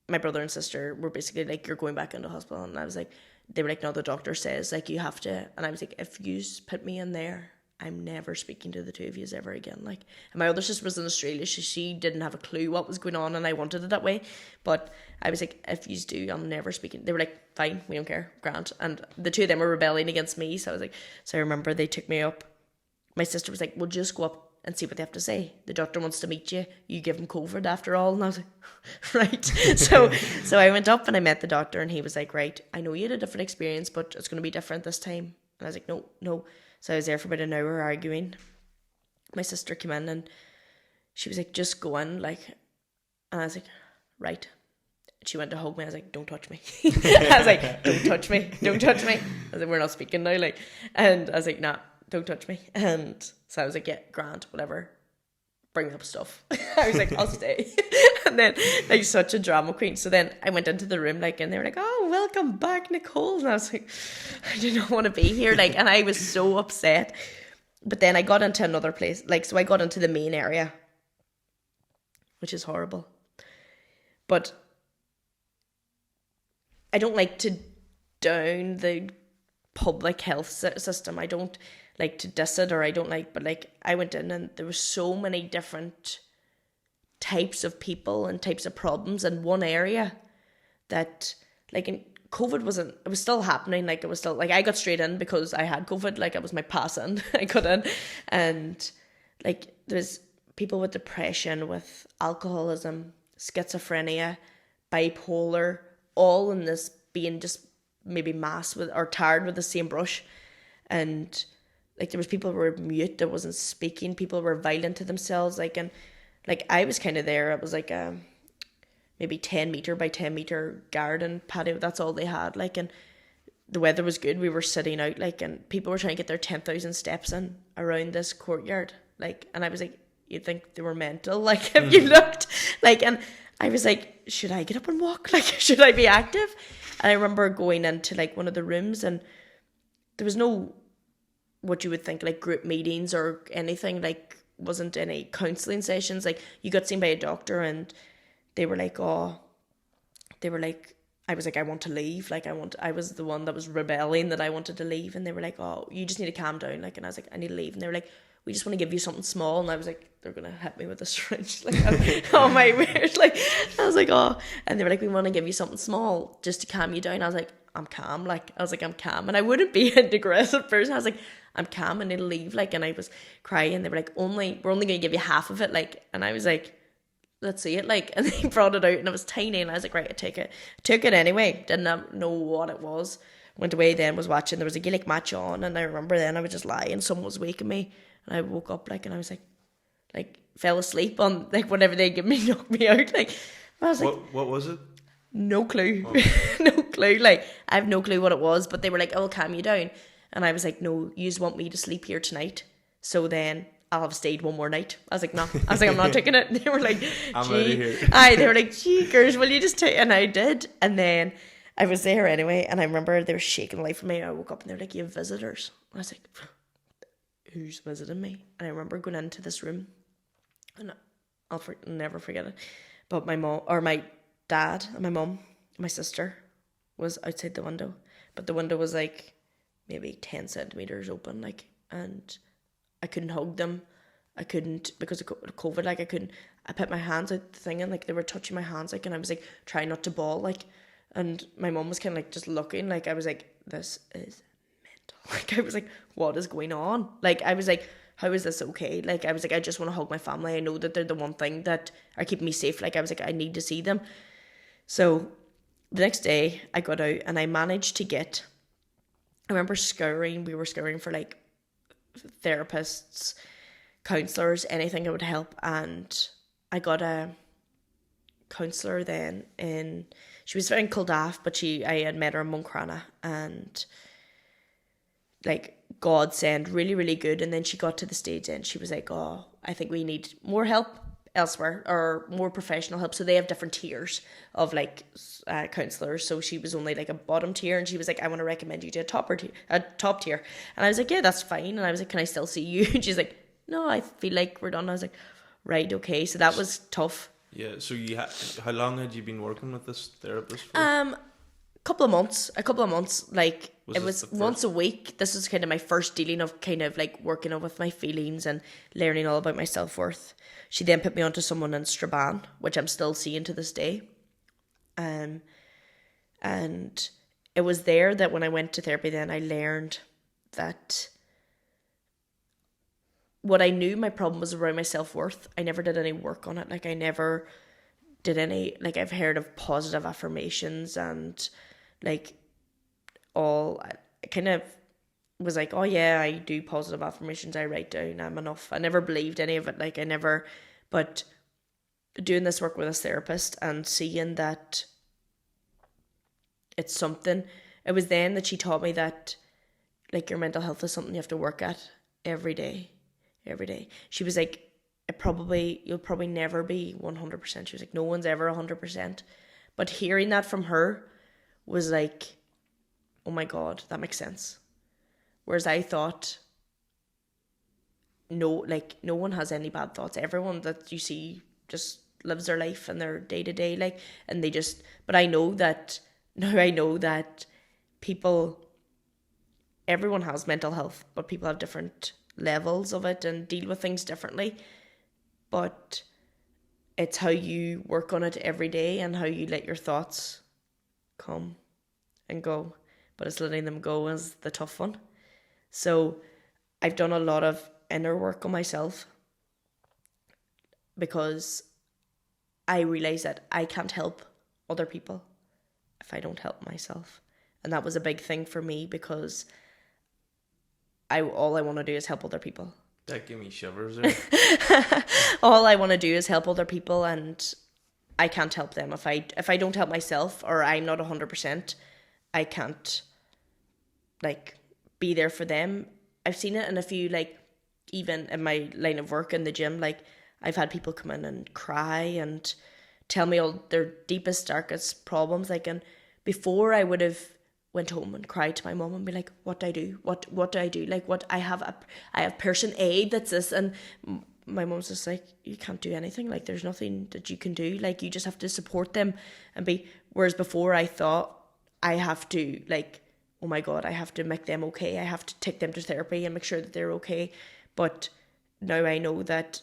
my brother and sister were basically like, you're going back into hospital. And I was like, they were like, no, the doctor says, like, you have to. And I was like, if you put me in there, I'm never speaking to the two of you ever again. Like, and my other sister was in Australia, so she didn't have a clue what was going on, and I wanted it that way. But I was like, if you do, I'm never speaking. They were like, fine, we don't care, grand. And the two of them were rebelling against me, so I was like, so I remember they took me up. My sister was like, well, just go up and see what they have to say. The doctor wants to meet you. You give him COVID after all. And I was like, right. So I went up and I met the doctor, and he was like, right, I know you had a different experience, but it's going to be different this time. And I was like, no, no. So I was there for about an hour arguing. My sister came in and she was like, just go in, like, and I was like, right. She went to hug me. I was like, don't touch me. I was like, don't touch me. Don't touch me. I was like, we're not speaking now. Like, and I was like, nah, don't touch me. And so I was like, yeah, grand, whatever. Bring up stuff. I was like, I'll stay. And then, like, such a drama queen. So then I went into the room, like, and they were like, oh, welcome back, Nicole. And I was like, I do not want to be here. Like, and I was so upset. But then I got into another place. Like, so I got into the main area, which is horrible. But I don't like to down the public health system. I don't like to diss it, or I don't like, but like I went in and there were so many different types of people and types of problems in one area that, like, in COVID it was still happening. Like, it was still, like, I got straight in because I had COVID. Like, it was my pass in. I got in, and like there's people with depression, with alcoholism, schizophrenia, bipolar, all in this being just maybe masked with or tarred with the same brush. And like there was people who were mute, that wasn't speaking, people were violent to themselves, like, and like I was kind of there. It was like a maybe 10 meter by 10 meter garden patio, that's all they had, like, and the weather was good, we were sitting out, like, and people were trying to get their 10,000 steps in around this courtyard, like, and I was like, you'd think they were mental, like, if you looked, like, and I was like, should I get up and walk? Like, should I be active? And I remember going into like one of the rooms, and there was no, what you would think, like group meetings or anything, like wasn't any counselling sessions. Like, you got seen by a doctor and they were like, I was like, I want to leave. Like, I was the one that was rebelling that I wanted to leave. And they were like, oh, you just need to calm down. Like, and I was like, I need to leave. And they were like, we just want to give you something small. And I was like, they're going to hit me with a syringe. Like, oh my word. Like, I was like, oh. And they were like, we want to give you something small just to calm you down. I was like, I'm calm. Like, I was like, I'm calm. And I wouldn't be an aggressive person. I was like, I'm calm, I need to leave. Like, and I was crying. They were like, we're only going to give you half of it. Like, and I was like, let's see it. Like, and they brought it out and it was tiny. And I was like, right, I take it. I took it anyway. Didn't know what it was. Went away then, was watching. There was a Gaelic match on. And I remember then I was just lying. Someone was waking me. And I woke up, like, and I was like, fell asleep on, like, whatever they give me, knocked me out. Like, I was like, what was it? No clue. Oh. No clue. Like, I have no clue what it was. But they were like, I'll calm you down. And I was like, no, you just want me to sleep here tonight. So then I'll have stayed one more night. I was like, no. I was like, I'm not taking it. And they were like, I'm out of here. They were like, gee, girls, will you just take? And I did. And then I was there anyway. And I remember they were shaking the life from me. I woke up and they were like, you have visitors. I was like, who's visiting me? And I remember going into this room, and I'll never forget it. But my mom, or my dad, and my mom, my sister was outside the window. But the window was like maybe 10 centimeters open, like, and I couldn't hug them. I couldn't, because of COVID, like, I put my hands out the thing, and like they were touching my hands, like, and I was like trying not to bawl, like, and my mom was kind of like just looking, like, I was like, this is mental. Like, I was like, what is going on? Like, I was like, how is this okay? Like, I was like, I just want to hug my family. I know that they're the one thing that are keeping me safe. Like, I was like, I need to see them. So the next day I got out and I managed to get, I remember we were scouring for like therapists, counsellors, anything that would help. And I got a counsellor then she was very Kildare, but I had met her in Moncrana, and like godsend, really, really good. And then she got to the stage and she was like, oh, I think we need more help elsewhere, or more professional help. So they have different tiers of like counsellors. So she was only like a bottom tier, and she was like, I want to recommend you to a top tier. And I was like, yeah, that's fine. And I was like, can I still see you? And she's like, no, I feel like we're done. I was like, right, okay. So that was tough. Yeah. So how long had you been working with this therapist for? A couple of months. Like, it was once a week. This was kind of my first dealing of kind of like working on with my feelings and learning all about my self-worth. She then put me onto someone in Strabane, which I'm still seeing to this day. And it was there that when I went to therapy then I learned that what I knew my problem was around my self-worth. I never did any work on it. Like, I never did any, like, I've heard of positive affirmations and like all kind of was like, oh yeah, I do positive affirmations, I write down, I'm enough. I never believed any of it. Like I never, but doing this work with a therapist and seeing that it's something, it was then that she taught me that like your mental health is something you have to work at every day. She was like, you'll probably never be 100%. She was like, no one's ever 100%. But hearing that from her was like, oh my God, that makes sense. Whereas I thought, no one has any bad thoughts. Everyone that you see just lives their life and their day to day, like, and they just, but I know that people, everyone has mental health, but people have different levels of it and deal with things differently. But it's how you work on it every day and how you let your thoughts come and go. But it's letting them go is the tough one. So I've done a lot of inner work on myself because I realize that I can't help other people if I don't help myself. And that was a big thing for me because all I want to do is help other people. That gave me shivers there. All I want to do is help other people, and I can't help them if I don't help myself, or I'm not 100%. I can't like be there for them. I've seen it in a few, like, even in my line of work in the gym, like I've had people come in and cry and tell me all their deepest, darkest problems. Like, and before I would have went home and cried to my mom and be like, what do I do? What do I do? Like, what I have person A that's this, and my mom's just like, you can't do anything. Like, there's nothing that you can do. Like, you just have to support them and be. Whereas before I thought I have to, like, oh my God, I have to make them okay. I have to take them to therapy and make sure that they're okay. But now I know that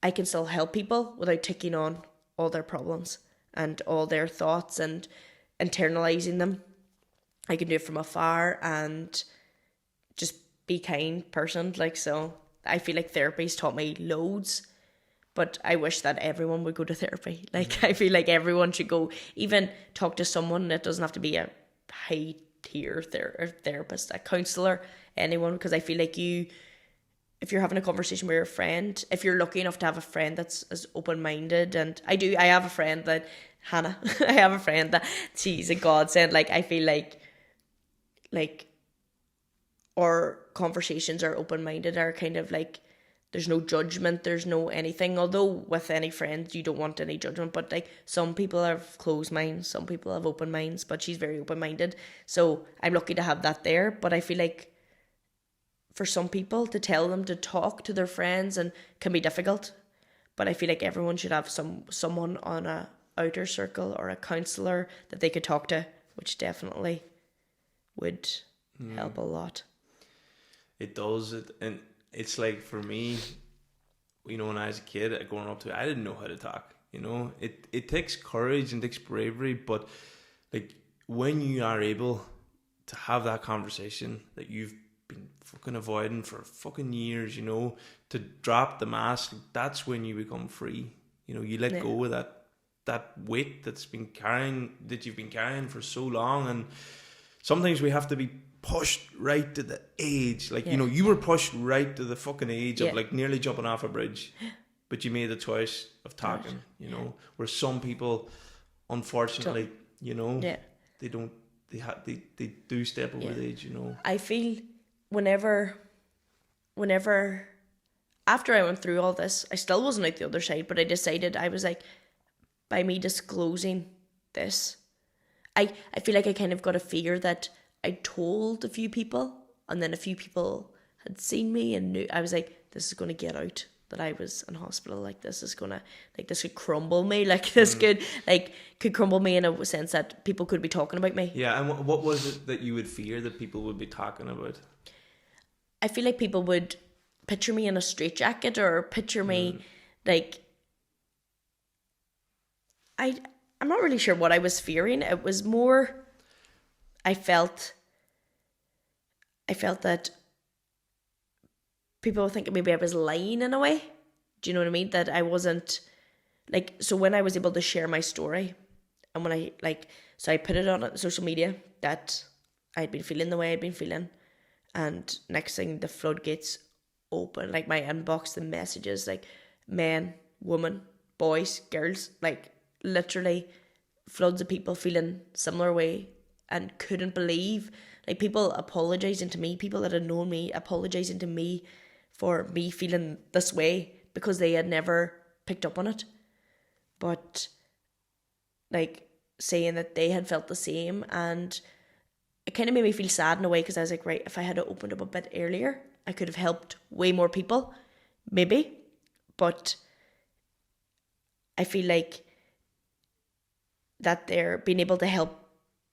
I can still help people without taking on all their problems and all their thoughts and internalizing them. I can do it from afar and just be kind person. Like, so I feel like therapy's taught me loads, but I wish that everyone would go to therapy. Like, I feel like everyone should go, even talk to someone. It doesn't have to be a high tier therapist, a counselor, anyone, because I feel like if you're having a conversation with your friend, if you're lucky enough to have a friend that's as open-minded, and I have a friend that, Hannah, I have a friend that, she's a godsend. Like, I feel like our conversations are open-minded, are kind of like, there's no judgment, there's no anything, although with any friends you don't want any judgment, but like some people have closed minds, some people have open minds, but she's very open-minded, so I'm lucky to have that there. But I feel like for some people, to tell them to talk to their friends and can be difficult, but I feel like everyone should have someone on a outer circle or a counsellor that they could talk to, which definitely would help a lot. It does. And it's like, for me, you know, when I was a kid, growing up I didn't know how to talk. You know, it takes courage and takes bravery, but like, when you are able to have that conversation that you've been fucking avoiding for fucking years, you know, to drop the mask, that's when you become free. You know, you let go of that weight that you've been carrying for so long. And sometimes we have to be pushed right to the edge. Like, you know, you were pushed right to the fucking edge of like nearly jumping off a bridge, but you made the choice of talking, you know, where some people, unfortunately, you know, they don't, they do step over the edge, you know. I feel whenever after I went through all this, I still wasn't out the other side, but I decided, I was like, by me disclosing this, I feel like I kind of got a fear that I told a few people, and then a few people had seen me and knew. I was like, this is going to get out that I was in hospital. Like, this is going to, like, this could crumble me. Like, this could crumble me in a sense that people could be talking about me. Yeah, and what was it that you would fear that people would be talking about? I feel like people would picture me in a straitjacket, or picture me like, I'm not really sure what I was fearing. It was more, I felt that people would think maybe I was lying in a way. Do you know what I mean? That I wasn't, like, so when I was able to share my story, and when so I put it on social media that I'd been feeling the way I'd been feeling, And next thing, the floodgates open, like my inbox, the messages, like men, women, boys, girls, like literally floods of people feeling similar way and couldn't believe, like people apologizing to me, people that had known me apologizing to me for me feeling this way because they had never picked up on it. But like saying that they had felt the same, and it kind of made me feel sad in a way because I was like, right, if I had opened up a bit earlier, I could have helped way more people, maybe. But I feel like that they're being able to help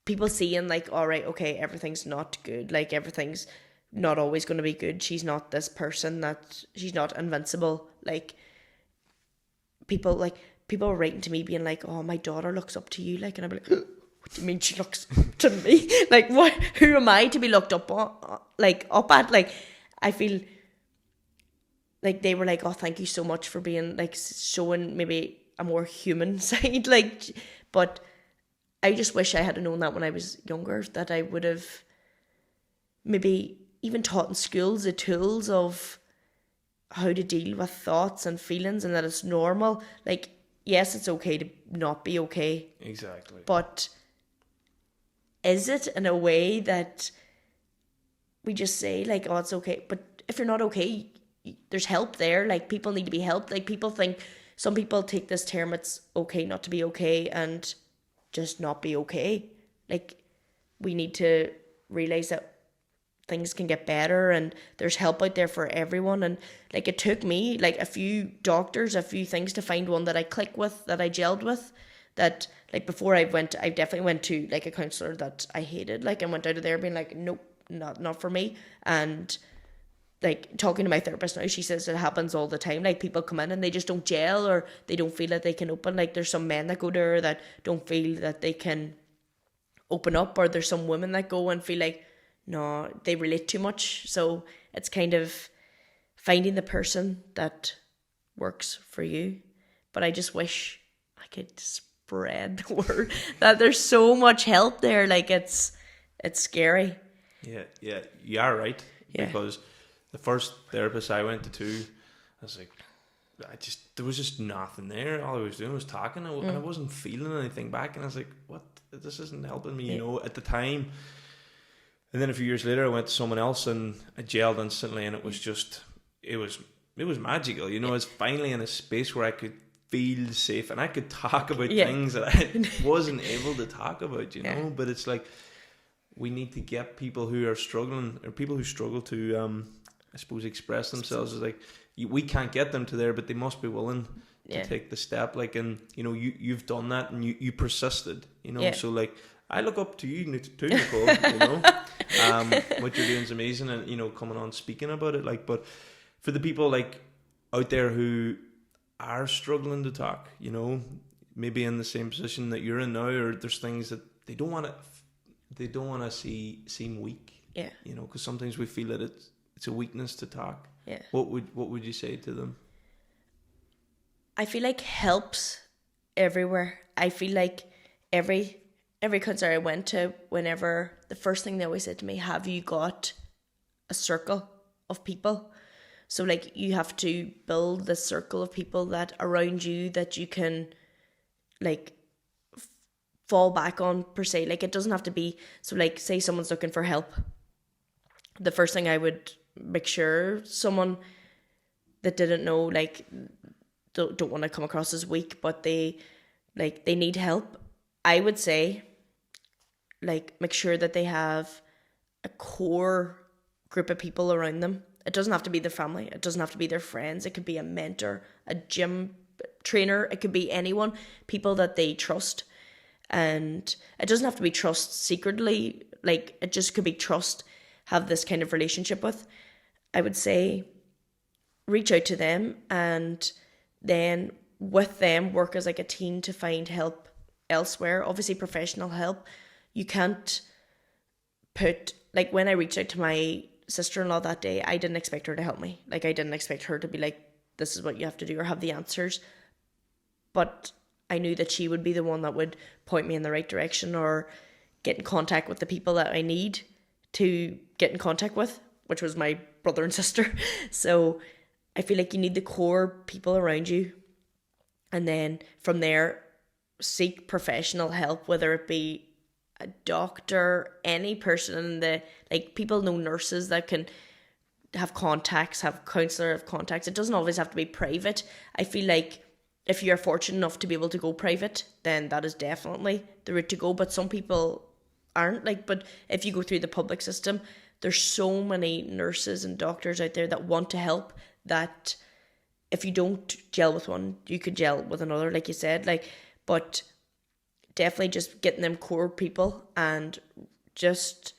people seeing like, all right, okay, everything's not good. Like everything's not always going to be good. She's not this person, that she's not invincible. Like people were writing to me being like, oh, my daughter looks up to you. Like, and I'd be like, what do you mean she looks up to me? Like, what? Who am I to be looked up on, like up at? Like, I feel like they were like, oh, thank you so much for being like showing maybe a more human side. Like, but I just wish I had known that when I was younger, that I would have maybe even taught in schools the tools of how to deal with thoughts and feelings, and that it's normal. Like, yes, it's okay to not be okay. Exactly. But is it in a way that we just say like, oh, it's okay? But if you're not okay, there's help there. Like, people need to be helped. Like, people think, some people take this term, it's okay not to be okay, and just not be okay. Like, we need to realize that things can get better and there's help out there for everyone. And like, it took me like a few doctors, a few things to find one that I click with, that I gelled with, that like before I definitely went to like a counselor that I hated, like, and went out of there being like, nope, not for me. And like, talking to my therapist now, she says it happens all the time. Like, people come in and they just don't gel, or they don't feel that they can open. Like, there's some men that go to her that don't feel that they can open up, or there's some women that go and feel like, no, they relate too much. So it's kind of finding the person that works for you. But I just wish I could spread the word that there's so much help there. Like, it's scary. Yeah, you are right. Yeah. Because the first therapist I went to, I was like, there was just nothing there. All I was doing was talking, and I wasn't feeling anything back. And I was like, what? This isn't helping me, you know, at the time. And then a few years later, I went to someone else and I gelled instantly, and it was just, it was magical. You know, I was finally in a space where I could feel safe and I could talk about things that I wasn't able to talk about, you know. But it's like, we need to get people who are struggling, or people who struggle to, I suppose, express themselves. It's like, we can't get them to there, but they must be willing to take the step. Like, and you know, you've done that, and you persisted, you know. So like, I look up to you too, Nicole. You know, what you're doing is amazing, and you know, coming on speaking about it. Like, but for the people like out there who are struggling to talk, you know, maybe in the same position that you're in now, or there's things that they don't want to seem weak. Yeah. You know, because sometimes we feel that it's a weakness to talk. Yeah. What would you say to them? I feel like helps everywhere. I feel like every concert I went to, whenever, the first thing they always said to me, have you got a circle of people? So like, you have to build the circle of people that around you that you can like fall back on, per se. Like, it doesn't have to be, so like, say someone's looking for help, the first thing I would make sure, someone that didn't know, like, don't want to come across as weak, but they need help, I would say, like, make sure that they have a core group of people around them. It doesn't have to be their family, it doesn't have to be their friends, it could be a mentor, a gym trainer, it could be anyone, people that they trust. And it doesn't have to be trust secretly, like, it just could be trust, have this kind of relationship with. I would say reach out to them, and then with them work as like a team to find help elsewhere. Obviously professional help. You can't put, like, when I reached out to my sister-in-law that day, I didn't expect her to help me. Like, I didn't expect her to be like, this is what you have to do, or have the answers. But I knew that she would be the one that would point me in the right direction, or get in contact with the people that I need to get in contact with. which was my brother and sister. So I feel like you need the core people around you, and then from there seek professional help, whether it be a doctor, any person in the, like, people know nurses that can have contacts, have counselor, have contacts. It doesn't always have to be private. I feel like if you're fortunate enough to be able to go private, then that is definitely the route to go. But some people aren't, like, but if you go through the public system, there's so many nurses and doctors out there that want to help, that if you don't gel with one, you could gel with another, like you said. Like, but definitely just getting them core people, and just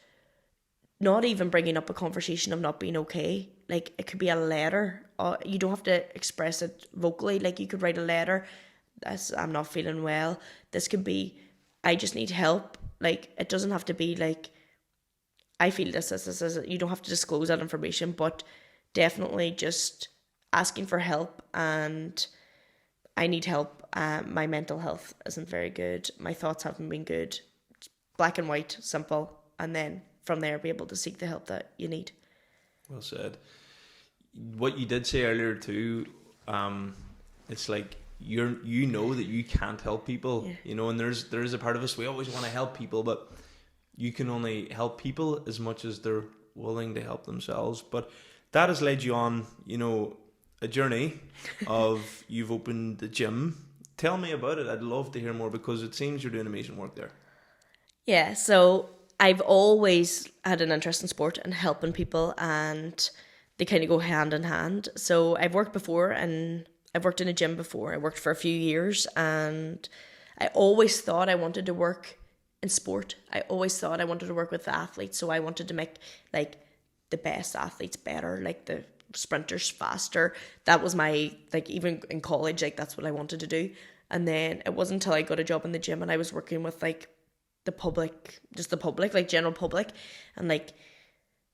not even bringing up a conversation of not being okay. Like, it could be a letter. You don't have to express it vocally. Like, you could write a letter. I'm not feeling well. This could be, I just need help. Like, it doesn't have to be like, I feel this. You don't have to disclose that information, but definitely just asking for help. And I need help. My mental health isn't very good. My thoughts haven't been good. It's black and white, simple. And then from there, be able to seek the help that you need. Well said. What you did say earlier too, it's like you know that you can't help people, and there is a part of us, we always want to help people, but you can only help people as much as they're willing to help themselves. But that has led you on, a journey of you've opened the gym. Tell me about it. I'd love to hear more, because it seems you're doing amazing work there. Yeah, so I've always had an interest in sport and helping people, and they kind of go hand in hand. So I've worked before, and I've worked in a gym before. I worked for a few years, and I always thought I wanted to work in sport. I always thought I wanted to work with athletes. So I wanted to make, like, the best athletes better, like the sprinters faster. That was my, like, even in college, like, that's what I wanted to do. And then it wasn't until I got a job in the gym and I was working with, like, the public, like, general public, and, like,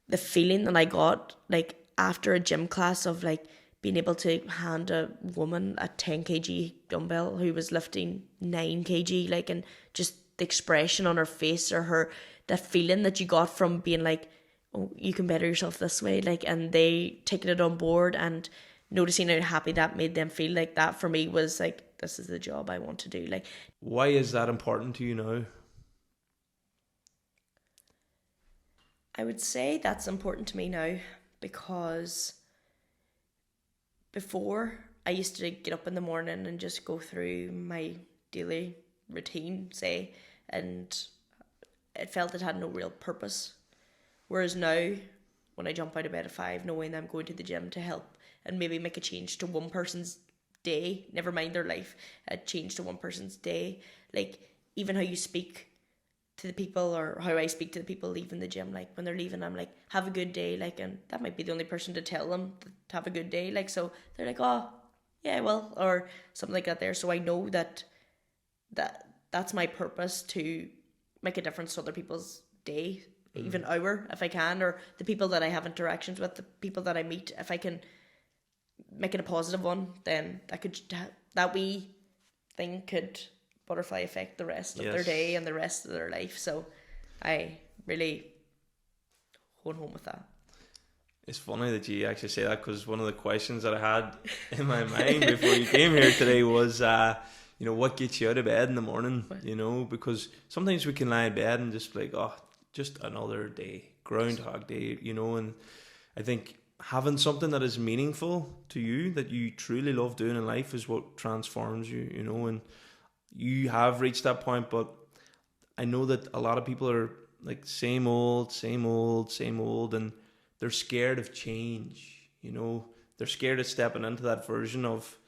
the feeling that I got, like, after a gym class of, like, being able to hand a woman a 10 kg dumbbell who was lifting 9 kg, like, and just the expression on her face, or that feeling that you got from being like, oh, you can better yourself this way, like, and they taking it on board and noticing how happy that made them feel. Like, that for me was like, this is the job I want to do. Like, why is that important to you now? I would say that's important to me now, because before, I used to get up in the morning and just go through my daily routine, say, and it felt it had no real purpose. Whereas now, when I jump out of bed at 5, knowing I'm going to the gym to help and maybe make a change to one person's day, never mind their life, a change to one person's day, like, even how you speak to the people, or how I speak to the people leaving the gym, like, when they're leaving, I'm like, have a good day, like, and that might be the only person to tell them to have a good day, like, so they're like, oh, yeah, well, or something like that there. So I know that's my purpose, to make a difference to other people's day, even hour, if I can, or the people that I have interactions with, the people that I meet. If I can make it a positive one, then that wee thing could butterfly affect the rest of their day and the rest of their life. So I really hold home with that. It's funny that you actually say that, because one of the questions that I had in my mind before you came here today was, what gets you out of bed in the morning? Because sometimes we can lie in bed and just be like, oh, just another day, Groundhog Day, and I think having something that is meaningful to you, that you truly love doing in life, is what transforms you, and you have reached that point. But I know that a lot of people are like, same old, and they're scared of change, they're scared of stepping into that version of,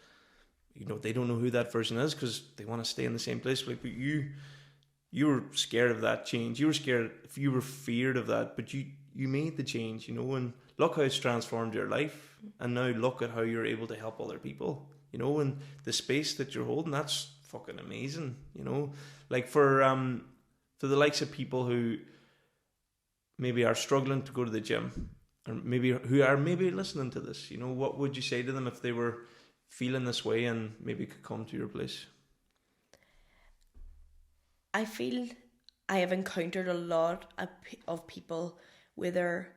they don't know who that version is, because they want to stay in the same place. Like, but you were scared of that change. You were scared, if you were feared of that, but you made the change, and look how it's transformed your life. And now look at how you're able to help other people, and the space that you're holding, that's fucking amazing, like, for the likes of people who maybe are struggling to go to the gym, or maybe who are maybe listening to this, what would you say to them if they were feeling this way and maybe could come to your place? I feel I have encountered a lot of people, whether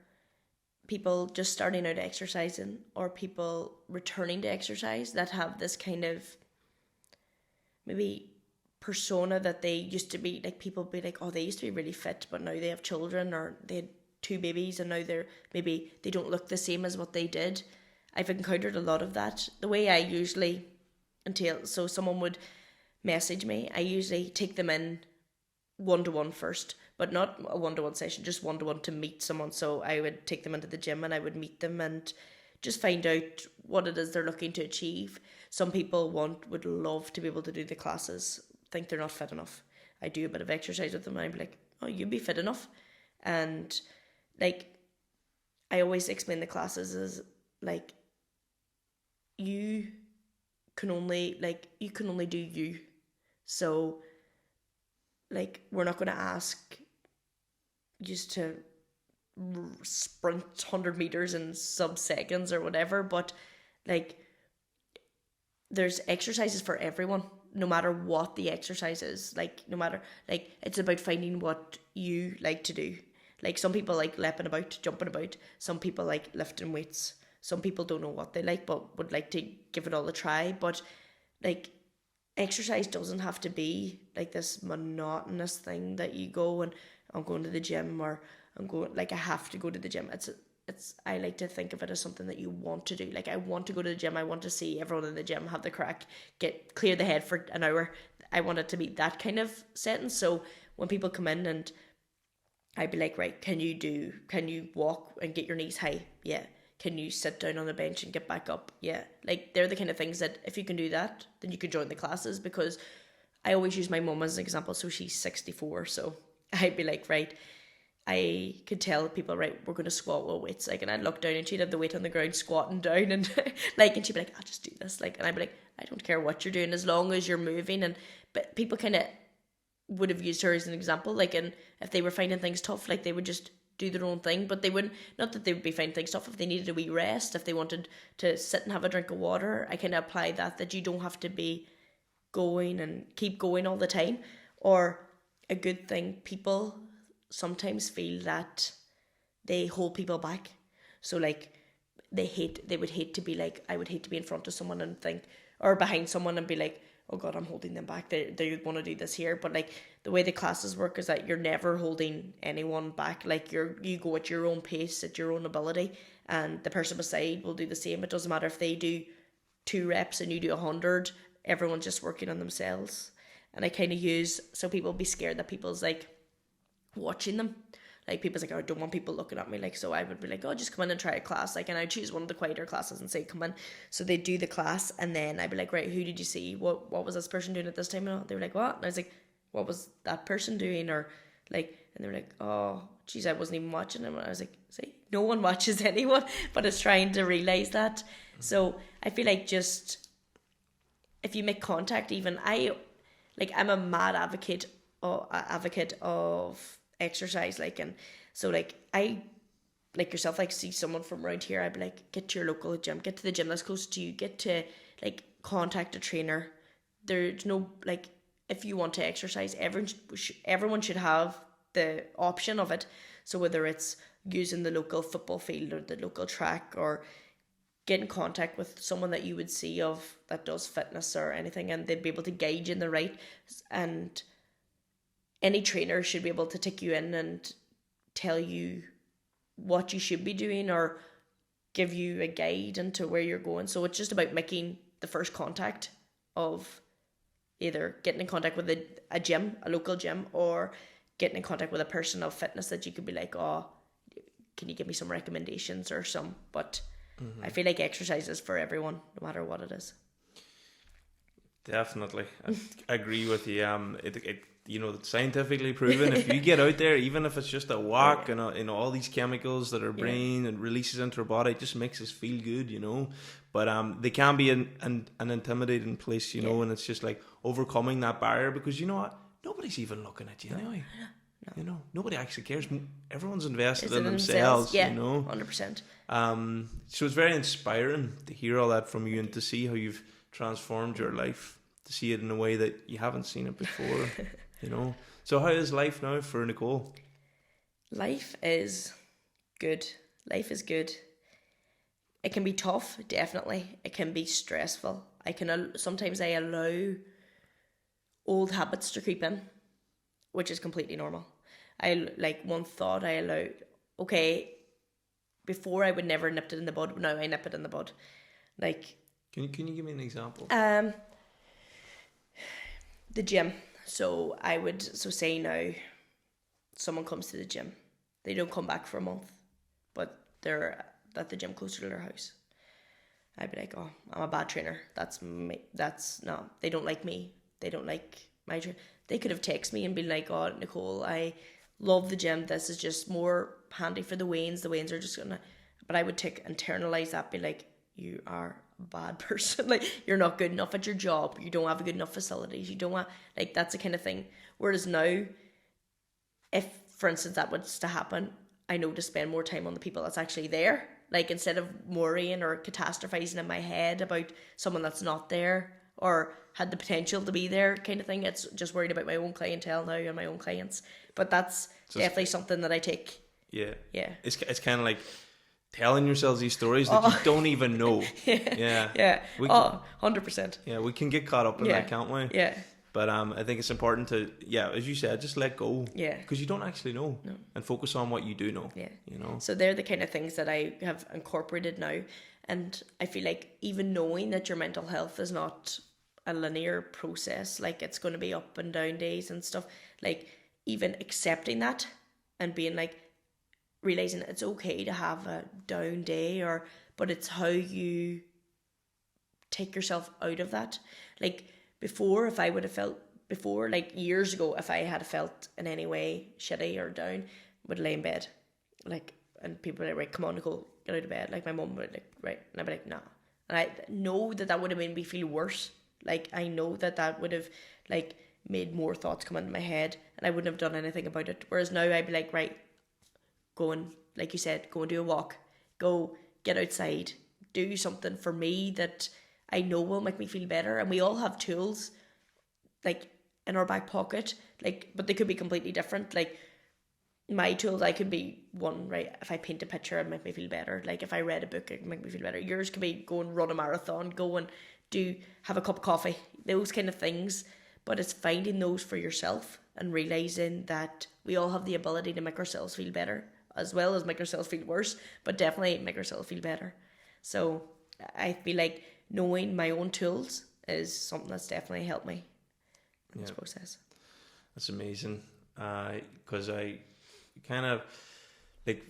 people just starting out exercising or people returning to exercise that have this kind of maybe persona that they used to be, like people be like, oh, they used to be really fit, but now they have children or they had 2 babies and now they don't look the same as what they did. I've encountered a lot of that. The way I usually, so someone would message me, I usually take them in one-to-one first, but not a one-to-one session, just one-to-one to meet someone. So I would take them into the gym and I would meet them and just find out what it is they're looking to achieve. Some people would love to be able to do the classes, think they're not fit enough. I do a bit of exercise with them and I'd be like, oh, you'd be fit enough. And like, I always explain the classes as like, you can only do you. So like, we're not going to ask just to sprint 100 meters in sub-seconds or whatever, but like, there's exercises for everyone, no matter what the exercise is. Like, no matter, like, it's about finding what you like to do. Like, some people like leaping about, jumping about. Some people like lifting weights. Some people don't know what they like, but would like to give it all a try. But like, exercise doesn't have to be like this monotonous thing that you go and I'm going to the gym, or I'm going, like, I have to go to the gym. I like to think of it as something that you want to do. Like, I want to go to the gym. I want to see everyone in the gym have the crack, clear the head for an hour. I want it to be that kind of setting. So when people come in and I'd be like, right, can you walk and get your knees high? Yeah. Can you sit down on the bench and get back up? Yeah. Like, they're the kind of things that if you can do that, then you can join the classes. Because I always use my mum as an example. So she's 64. So I'd be like, right, I could tell people, right, we're going to squat with weights. Like, and I'd look down and she'd have the weight on the ground squatting down and like, and she'd be like, I'll just do this. Like, and I'd be like, I don't care what you're doing as long as you're moving. But people kind of would have used her as an example. Like, and if they were finding things tough, like, they would just do their own thing, but they wouldn't, not that they would be finding things tough. If they needed a wee rest, if they wanted to sit and have a drink of water, I kind of apply that you don't have to be going and keep going all the time. Or a good thing, people sometimes feel that they hold people back. So like, they would hate to be like, I would hate to be in front of someone and think, or behind someone and be like, oh God, I'm holding them back. They want to do this here. But like, the way the classes work is that you're never holding anyone back. Like, you go at your own pace, at your own ability, and the person beside will do the same. It doesn't matter if they do 2 reps and you do 100. Everyone's just working on themselves. And I kind of use, so people be scared that people's like watching them. Like, people's like, oh, I don't want people looking at me. Like, so I would be like, oh, just come in and try a class. Like, and I'd choose one of the quieter classes and say, come in. So they do the class, and then I'd be like, right, who did you see? What was this person doing at this time? And they were like, what? And I was like, what was that person doing? Or like, and they were like, oh, geez, I wasn't even watching them. And I was like, see, no one watches anyone, but it's trying to realize that. So I feel like, just if you make contact, even I'm a mad advocate of exercise. Like, and so like, I, like yourself, like, see someone from around here, I'd be like, get to your local gym, get to the gym that's close to you, get to like contact a trainer. There's no, like, if you want to exercise, everyone should have the option of it. So whether it's using the local football field or the local track, or get in contact with someone that you would see that does fitness or anything, and they'd be able to guide you in the right. And any trainer should be able to take you in and tell you what you should be doing, or give you a guide into where you're going. So it's just about making the first contact of either getting in contact with a gym, a local gym, or getting in contact with a person of fitness that you could be like, oh, can you give me some recommendations or some, but I feel like exercise is for everyone, no matter what it is. Definitely. I agree with you. It it's scientifically proven. If you get out there, even if it's just a walk, and all these chemicals that our brain and releases into our body, it just makes us feel good, But they can be an intimidating place, and it's just like overcoming that barrier, because you know what? Nobody's even looking at you anyway. No. Nobody actually cares. Everyone's invested in themselves, Yeah, 100%. So it's very inspiring to hear all that from you, and to see how you've transformed your life, to see it in a way that you haven't seen it before. So how is life now for Nicole? Life is good. Life is good. It can be tough, definitely. It can be stressful. Sometimes I allow old habits to creep in, which is completely normal. One thought I allowed, okay, before I would never nipped it in the bud, but now I nip it in the bud. Like, can you give me an example? The gym. So say now someone comes to the gym. They don't come back for a month, but they're at the gym closer to their house. I'd be like, oh, I'm a bad trainer. That's me. They don't like me. They don't like my trainer. They could have texted me and been like, oh, Nicole, I love the gym. This is just more handy for the weans. The weans are just gonna, but I would internalize that, be like, you are a bad person. Like, you're not good enough at your job. You don't have a good enough facilities. You don't want, like, that's the kind of thing. Whereas now, if, for instance, that was to happen, I know to spend more time on the people that's actually there. Like, instead of worrying or catastrophizing in my head about someone that's not there or had the potential to be there kind of thing. It's just worried about my own clientele now and my own clients. But that's definitely something that I take. Yeah. Yeah. It's kind of like telling yourselves these stories that you don't even know. Yeah. Yeah. 100%. Yeah, we can get caught up in that, can't we? Yeah. But I think it's important to, as you said, just let go. Yeah. Because you don't actually know. No. And focus on what you do know. Yeah. You know? So they're the kind of things that I have incorporated now. And I feel like even knowing that your mental health is not a linear process, like it's going to be up and down days and stuff, like even accepting that and being like, realizing it's okay to have a down day, but it's how you take yourself out of that. Like, before, if I would have felt, like years ago, if I had felt in any way shitty or down, would lay in bed, like, and people would be like, right, come on, Nicole, get out of bed. Like, my mum would like, right, and I'd be like, nah. And I know that would have made me feel worse. Like, I know that would have, like, made more thoughts come into my head, and I wouldn't have done anything about it. Whereas now I'd be like, right, go and, like you said, go and do a walk, go get outside, do something for me that I know will make me feel better. And we all have tools, like, in our back pocket, like, but they could be completely different. Like, my tools, I could be one, right, if I paint a picture, it make me feel better. Like, if I read a book, it make me feel better. Yours could be go and run a marathon, go and have a cup of coffee, those kind of things. But it's finding those for yourself and realising that we all have the ability to make ourselves feel better, as well as make ourselves feel worse, but definitely make ourselves feel better. So I feel like knowing my own tools is something that's definitely helped me in this process. That's amazing. Because I kind of, like,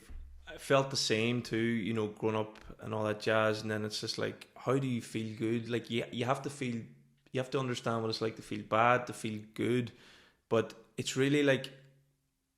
I felt the same too, you know, growing up and all that jazz. And then it's just like, how do you feel good? Like, you have to understand what it's like to feel bad, to feel good. But it's really like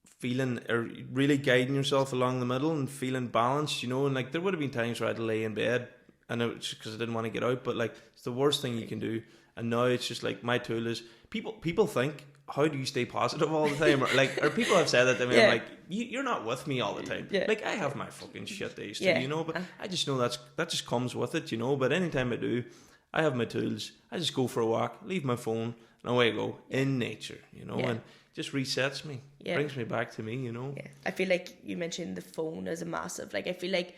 feeling, or really guiding yourself along the middle and feeling balanced, you know. And like, there would have been times where I had to lay in bed, and it's because I didn't want to get out, but like, it's the worst thing you can do. And now it's just like, my tool is, people think, how do you stay positive all the time? Or people have said that to me. I'm like, you're not with me all the time. Like, I have my fucking shit days too, you know, but I just know that just comes with it, you know. But anytime I do, I have my tools. I just go for a walk, leave my phone, and away I go in nature, you know, and just resets me, brings me back to me, you know. Yeah. I feel like you mentioned the phone as a massive, like, I feel like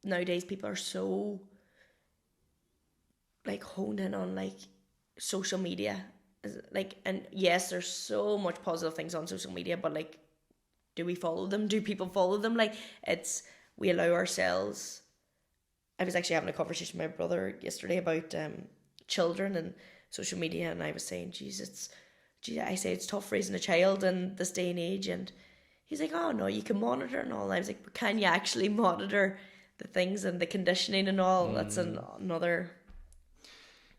nowadays people are so, like, honed in on, like, social media. Like, and yes, there's so much positive things on social media, but like, do we follow them? Do people follow them? Like, we allow ourselves. I was actually having a conversation with my brother yesterday about children and social media, and I was saying, I say it's tough raising a child in this day and age, and he's like, oh no, you can monitor and all. And I was like, but can you actually monitor the things and the conditioning and all? That's another.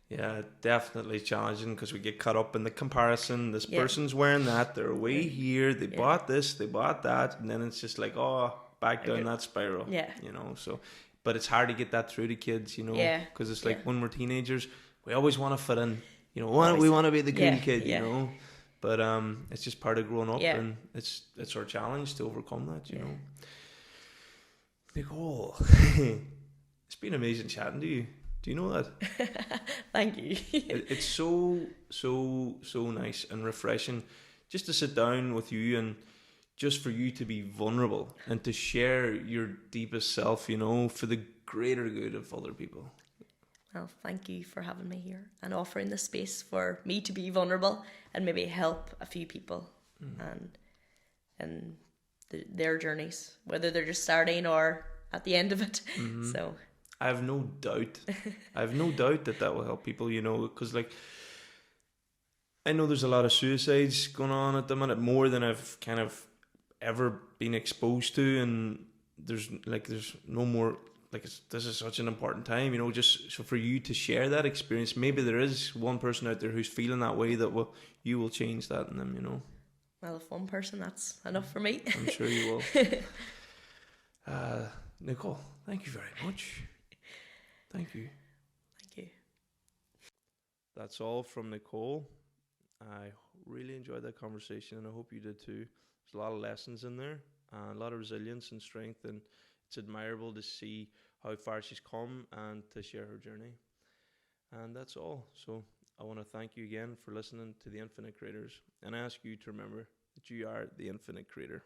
Yeah, definitely challenging, because we get caught up in the comparison. This person's wearing that, they're way here, they bought this, they bought that, and then it's just like, oh, back down that spiral. Yeah. You know, so, but it's hard to get that through to kids, you know, because it's like when we're teenagers, we always want to fit in, you know, we want to be the cool kid, you know, but it's just part of growing up, and it's our challenge to overcome that, you know. Nicole, it's been amazing chatting to you. Do you know that? Thank you. It's so nice and refreshing just to sit down with you and, just for you to be vulnerable and to share your deepest self, you know, for the greater good of other people. Well, thank you for having me here and offering the space for me to be vulnerable and maybe help a few people and their journeys, whether they're just starting or at the end of it. So I have no doubt. I have no doubt that will help people, you know, because like I know there's a lot of suicides going on at the minute, more than I've kind of ever been exposed to, and there's no more. Like this is such an important time, you know, just so for you to share that experience. Maybe there is one person out there who's feeling that way you will change that in them, you know. Well, if one person, that's enough for me. I'm sure you will. Nicole, thank you very much. Thank you. Thank you. That's all from Nicole. I really enjoyed that conversation, and I hope you did too. There's a lot of lessons in there, and a lot of resilience and strength, and it's admirable to see how far she's come and to share her journey. And that's all. So I want to thank you again for listening to The Infinite Creators, and I ask you to remember that you are the Infinite Creator.